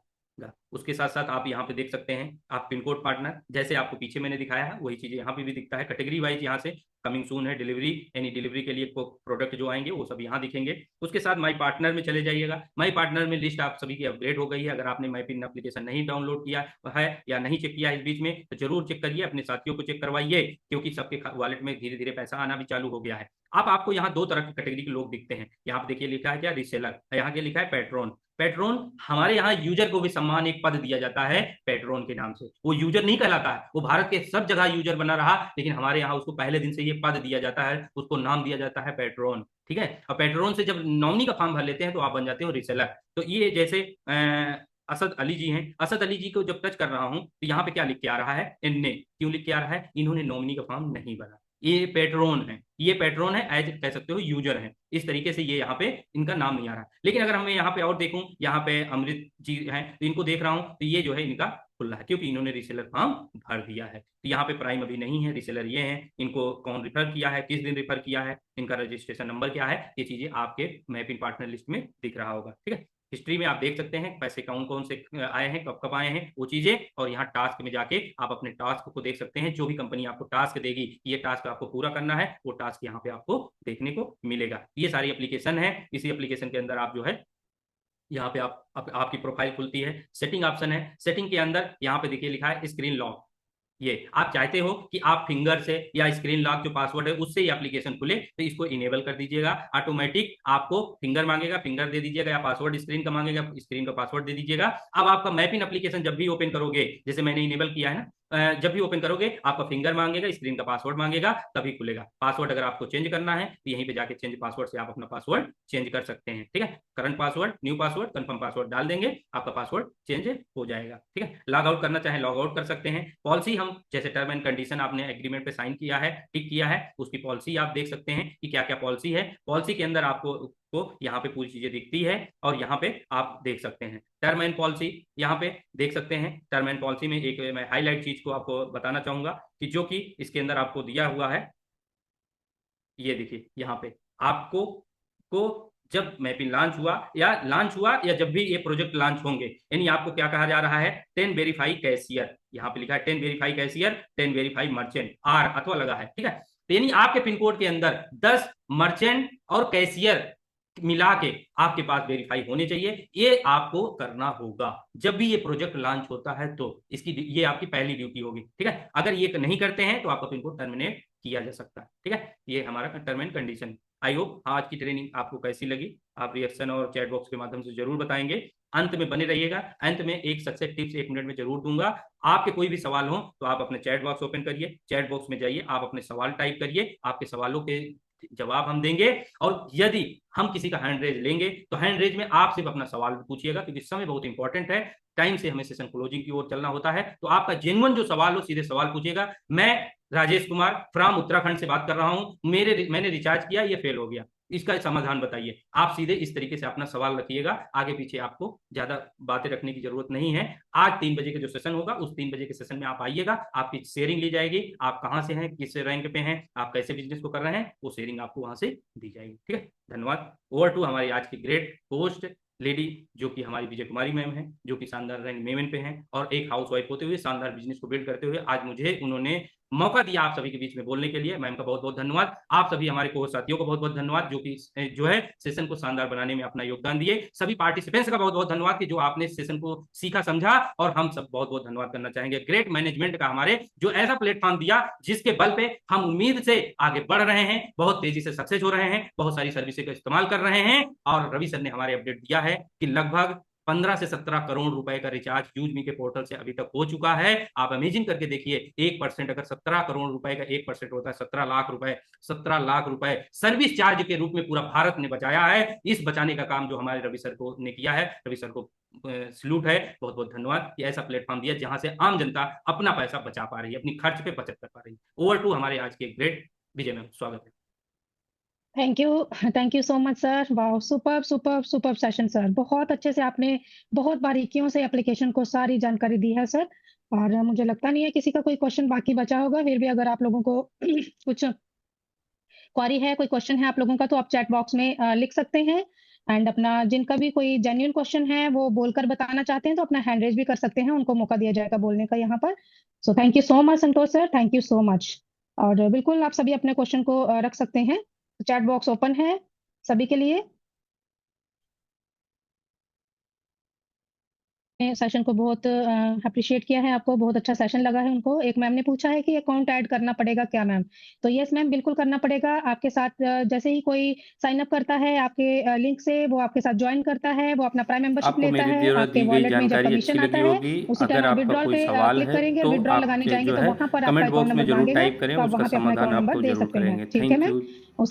उसके साथ साथ आप यहाँ पे देख सकते हैं, आप पिन कोड पार्टनर, जैसे आपको पीछे मैंने दिखाया है वही चीजें यहाँ पे भी दिखता है। कैटेगरी वाइज यहाँ से कमिंग सून है, डिलीवरी, यानी डिलीवरी के लिए प्रोडक्ट जो आएंगे वो सब यहाँ दिखेंगे। उसके साथ माई पार्टनर में चले जाइएगा। माई पार्टनर में लिस्ट आप सभी की अपग्रेड हो गई है। अगर आपने माई पिन एप्लीकेशन नहीं डाउनलोड किया है या नहीं चेक किया इस बीच में, तो जरूर चेक करिए, अपने साथियों को चेक करवाइए, क्योंकि सबके वॉलेट में धीरे धीरे पैसा आना भी चालू हो गया है। अब आपको यहाँ 2 तरह की कैटेगरी के लोग दिखते हैं। यहाँ पे देखिए लिखा है क्या, रिसेलर, यहाँ के लिखा है पेट्रोन। पेट्रोन, हमारे यहाँ यूजर को भी सम्मान, एक पद दिया जाता है पेट्रोन के नाम से। वो यूजर नहीं कहलाता है, वो भारत के सब जगह यूजर बना रहा, लेकिन हमारे यहाँ उसको पहले दिन से ये पद दिया जाता है, उसको नाम दिया जाता है पेट्रोन। ठीक है, और पेट्रोन से जब नॉमिनी का फॉर्म भर लेते हैं तो आप बन जाते हो रिसेलर। तो ये जैसे असद अली जी हैं, असद अली जी को जब टच कर रहा हूं तो यहाँ पे क्या लिख के आ रहा है, इनने, क्यों लिख के आ रहा है, इन्होंने नॉमिनी का फॉर्म नहीं भरा। ये पेट्रोन है, ये पेट्रोन है, एज कह सकते हो यूजर है, इस तरीके से ये यहाँ पे इनका नाम नहीं आ रहा है। लेकिन अगर हमें यहाँ पे और देखूं, यहाँ पे अमृत जी हैं, तो इनको देख रहा हूं तो ये जो है इनका खुला है, क्योंकि इन्होंने रिसेलर फॉर्म भर दिया है। तो यहाँ पे प्राइम अभी नहीं है, रिसेलर ये है, इनको कौन रिफर किया है, किस दिन रिफर किया है, इनका रजिस्ट्रेशन नंबर क्या है, ये चीजें आपके मैपिंग पार्टनर लिस्ट में दिख रहा होगा। ठीक है, हिस्ट्री में आप देख सकते हैं पैसे कौन कौन से आए हैं, कब कब आए हैं, वो चीजें। और यहाँ टास्क में जाके आप अपने टास्क को देख सकते हैं, जो भी कंपनी आपको टास्क देगी, ये टास्क आपको पूरा करना है, वो टास्क यहाँ पे आपको देखने को मिलेगा। ये सारी एप्लीकेशन है, इसी एप्लीकेशन के अंदर आप जो है यहाँ पे आपकी प्रोफाइल खुलती है, सेटिंग ऑप्शन है, सेटिंग के अंदर यहाँ पे देखिए लिखा है स्क्रीन लॉक। ये आप चाहते हो कि आप फिंगर से या स्क्रीन लॉक जो पासवर्ड है उससे ही एप्लीकेशन खुले, तो इसको इनेबल कर दीजिएगा। ऑटोमेटिक आपको फिंगर मांगेगा, फिंगर दे दीजिएगा, या पासवर्ड स्क्रीन का मांगेगा, स्क्रीन का पासवर्ड दे दीजिएगा। अब आपका मैपिंग एप्लीकेशन जब भी ओपन करोगे, जैसे मैंने इनेबल किया है ना, जब भी ओपन करोगे आपका फिंगर मांगेगा, स्क्रीन का पासवर्ड मांगेगा, तभी खुलेगा। पासवर्ड अगर आपको चेंज करना है तो यहीं पे जाके चेंज पासवर्ड से आप अपना पासवर्ड चेंज कर सकते हैं। ठीक है, current password, new password, confirm password डाल देंगे, आपका पासवर्ड चेंज हो जाएगा। ठीक है, लॉग आउट करना चाहे लॉग आउट कर सकते हैं। पॉलिसी, हम जैसे टर्म एंड कंडीशन आपने एग्रीमेंट पे साइन किया है, टिक किया है, उसकी पॉलिसी आप देख सकते हैं कि क्या क्या पॉलिसी है। पॉलिसी के अंदर आपको यहाँ पे पूरी चीजें दिखती है, और यहाँ पे आप देख सकते हैं टर्म एंड पॉलिसी, यहाँ पे देख सकते हैं। टर्म एंड पॉलिसी में एक मैं हाईलाइट चीज को आपको बताना चाहूंगा कि जो कि इसके अंदर आपको दिया हुआ है, ये देखिए यहाँ पे आपको जब मैपिंग लॉन्च हुआ या जब भी ये प्रोजेक्ट लॉन्च होंगे, यानी आपको क्या कहा जा रहा है, 10 वेरीफाई कैशियर, यहाँ पे लिखा है 10 verify cashier, 10 verify merchant, R अथवा लगा है। ठीक है, तो यानी आपके पिन कोड के अंदर 10 मर्चेंट और कैशियर मिला के आपके पास वेरीफाई होने चाहिए। ये आपको करना होगा जब भी ये प्रोजेक्ट लॉन्च होता है, तो इसकी ये आपकी पहली ड्यूटी होगी। ठीक है, अगर ये नहीं करते हैं तो आपका पिन कोड टर्मिनेट किया जा सकता है। ठीक है, ये हमारा term and condition. I hope आज की ट्रेनिंग आपको कैसी लगी, आप रिएक्शन और चैट बॉक्स के माध्यम से जरूर बताएंगे। अंत में बने रहिएगा, अंत में एक सक्सेस टिप्स 1 मिनट में जरूर दूंगा। आपके कोई भी सवाल हो तो आप अपने चैट बॉक्स ओपन करिए, चैट बॉक्स में जाइए, आप अपने सवाल टाइप करिए, आपके सवालों के जवाब हम देंगे। और यदि हम किसी का हैंड रेज लेंगे तो हैंड रेज में आप सिर्फ अपना सवाल पूछिएगा, क्योंकि समय बहुत इंपॉर्टेंट है, टाइम से हमें सेशन क्लोजिंग की ओर चलना होता है। तो आपका जेन्युइन जो सवाल हो, सीधे सवाल पूछिएगा। मैं राजेश कुमार फ्रॉम उत्तराखंड से बात कर रहा हूं, मैंने रिचार्ज किया, ये फेल हो गया, इसका समाधान बताइए। आप सीधे इस तरीके से अपना सवाल रखिएगा, आगे पीछे आपको ज्यादा बातें रखने की जरूरत नहीं है। आज 3 बजे का जो सेशन होगा, उस 3 बजे के सेशन में आप आइएगा, आपकी शेयरिंग ली जाएगी, आप कहां से हैं, किस रैंक पे हैं, आप कैसे बिजनेस को कर रहे हैं, वो शेयरिंग आपको वहां से दी जाएगी। ठीक है, धन्यवाद। ओवर टू हमारी आज की ग्रेट होस्ट लेडी, जो कि हमारी विजय कुमारी मैम है, जो कि शानदार रैंक मेवन पे हैं, और एक हाउसवाइफ होते हुए शानदार बिजनेस को बिल्ड करते हुए आज मुझे उन्होंने मौका दिया आप सभी के बीच में बोलने के लिए। मैम का बहुत बहुत धन्यवाद। आप सभी हमारे कोर्स साथियों को बहुत बहुत धन्यवाद, जो है सेशन को शानदार बनाने में अपना योगदान दिए। सभी पार्टिसिपेंट्स का बहुत बहुत धन्यवाद कि जो आपने सेशन को सीखा समझा, और हम सब बहुत बहुत धन्यवाद करना चाहेंगे ग्रेट मैनेजमेंट का, हमारे जो ऐसा प्लेटफॉर्म दिया जिसके बल पे हम उम्मीद से आगे बढ़ रहे हैं, बहुत तेजी से सक्सेस हो रहे हैं, बहुत सारी सर्विसेज का इस्तेमाल कर रहे हैं। और रवि सर ने हमारे अपडेट दिया है कि लगभग 15 से 17 करोड़ रुपए का रिचार्ज यूजमी के पोर्टल से अभी तक हो चुका है। आप अमेजिंग करके देखिए, 1% अगर 17 करोड़ रुपए का 1% होता है 17 लाख रुपए, 17 लाख रुपए सर्विस चार्ज के रूप में पूरा भारत ने बचाया है। इस बचाने का काम जो हमारे रवि सर को ने किया है, रवि सर को सल्यूट है, बहुत बहुत धन्यवाद कि ऐसा प्लेटफॉर्म दिया जहां से आम जनता अपना पैसा बचा पा रही है, अपनी खर्च पे बचत कर पा रही है। ओवर टू हमारे आज के ग्रेट विजय मैम, स्वागत है। Thank you so much sir. Wow, super session sir, बहुत अच्छे से आपने बहुत बारीकियों से एप्लीकेशन को सारी जानकारी दी है सर। और मुझे लगता नहीं है किसी का कोई क्वेश्चन बाकी बचा होगा। फिर भी अगर आप लोगों को कुछ क्वेरी है, कोई क्वेश्चन है आप लोगों का, तो आप चैट बॉक्स में लिख सकते हैं। एंड अपना जिनका भी कोई जेन्युइन क्वेश्चन है वो बोलकर बताना चाहते हैं तो अपना हैंड रेज भी कर सकते हैं, उनको मौका दिया जाएगा बोलने का यहाँ पर। So thank you so much Santosh sir, thank you so much. और बिल्कुल आप सभी अपने क्वेश्चन को रख सकते हैं, चैट बॉक्स ओपन है सभी के लिए। सेशन को बहुत अप्रिशिएट किया है आपको, बहुत अच्छा सेशन लगा है उनको। एक मैम ने पूछा है कि अकाउंट ऐड करना पड़ेगा क्या मैम? तो यस मैम, बिल्कुल करना पड़ेगा। आपके साथ जैसे ही कोई साइन अप करता है आपके लिंक से, वो आपके साथ जॉइन करता है, वो अपना प्राइम मेंबरशिप आपको लेता मेरी है, द्वारा आपके दी गई वॉलेट में जब जानकारी अच्छी कमीशन लगी आता है, होगी। उसी अगर टाइम आप आपका विथड्रॉल कोई पे सवाल क्लिक है करेंगे, तो विथड्रॉल लगाने आपके जाएँगे जो तो है वहाँ पर आपका कमेंट अकाउंट बॉक्स में नंबर जरूर माँगेगा, टाइप करें, तो आप उसका वहाँ पे अपना समाधान अकाउंट नंबर आपको दे जरूर सकते हैं। करेंगे। ठीक है थैंक मैम? यू। उस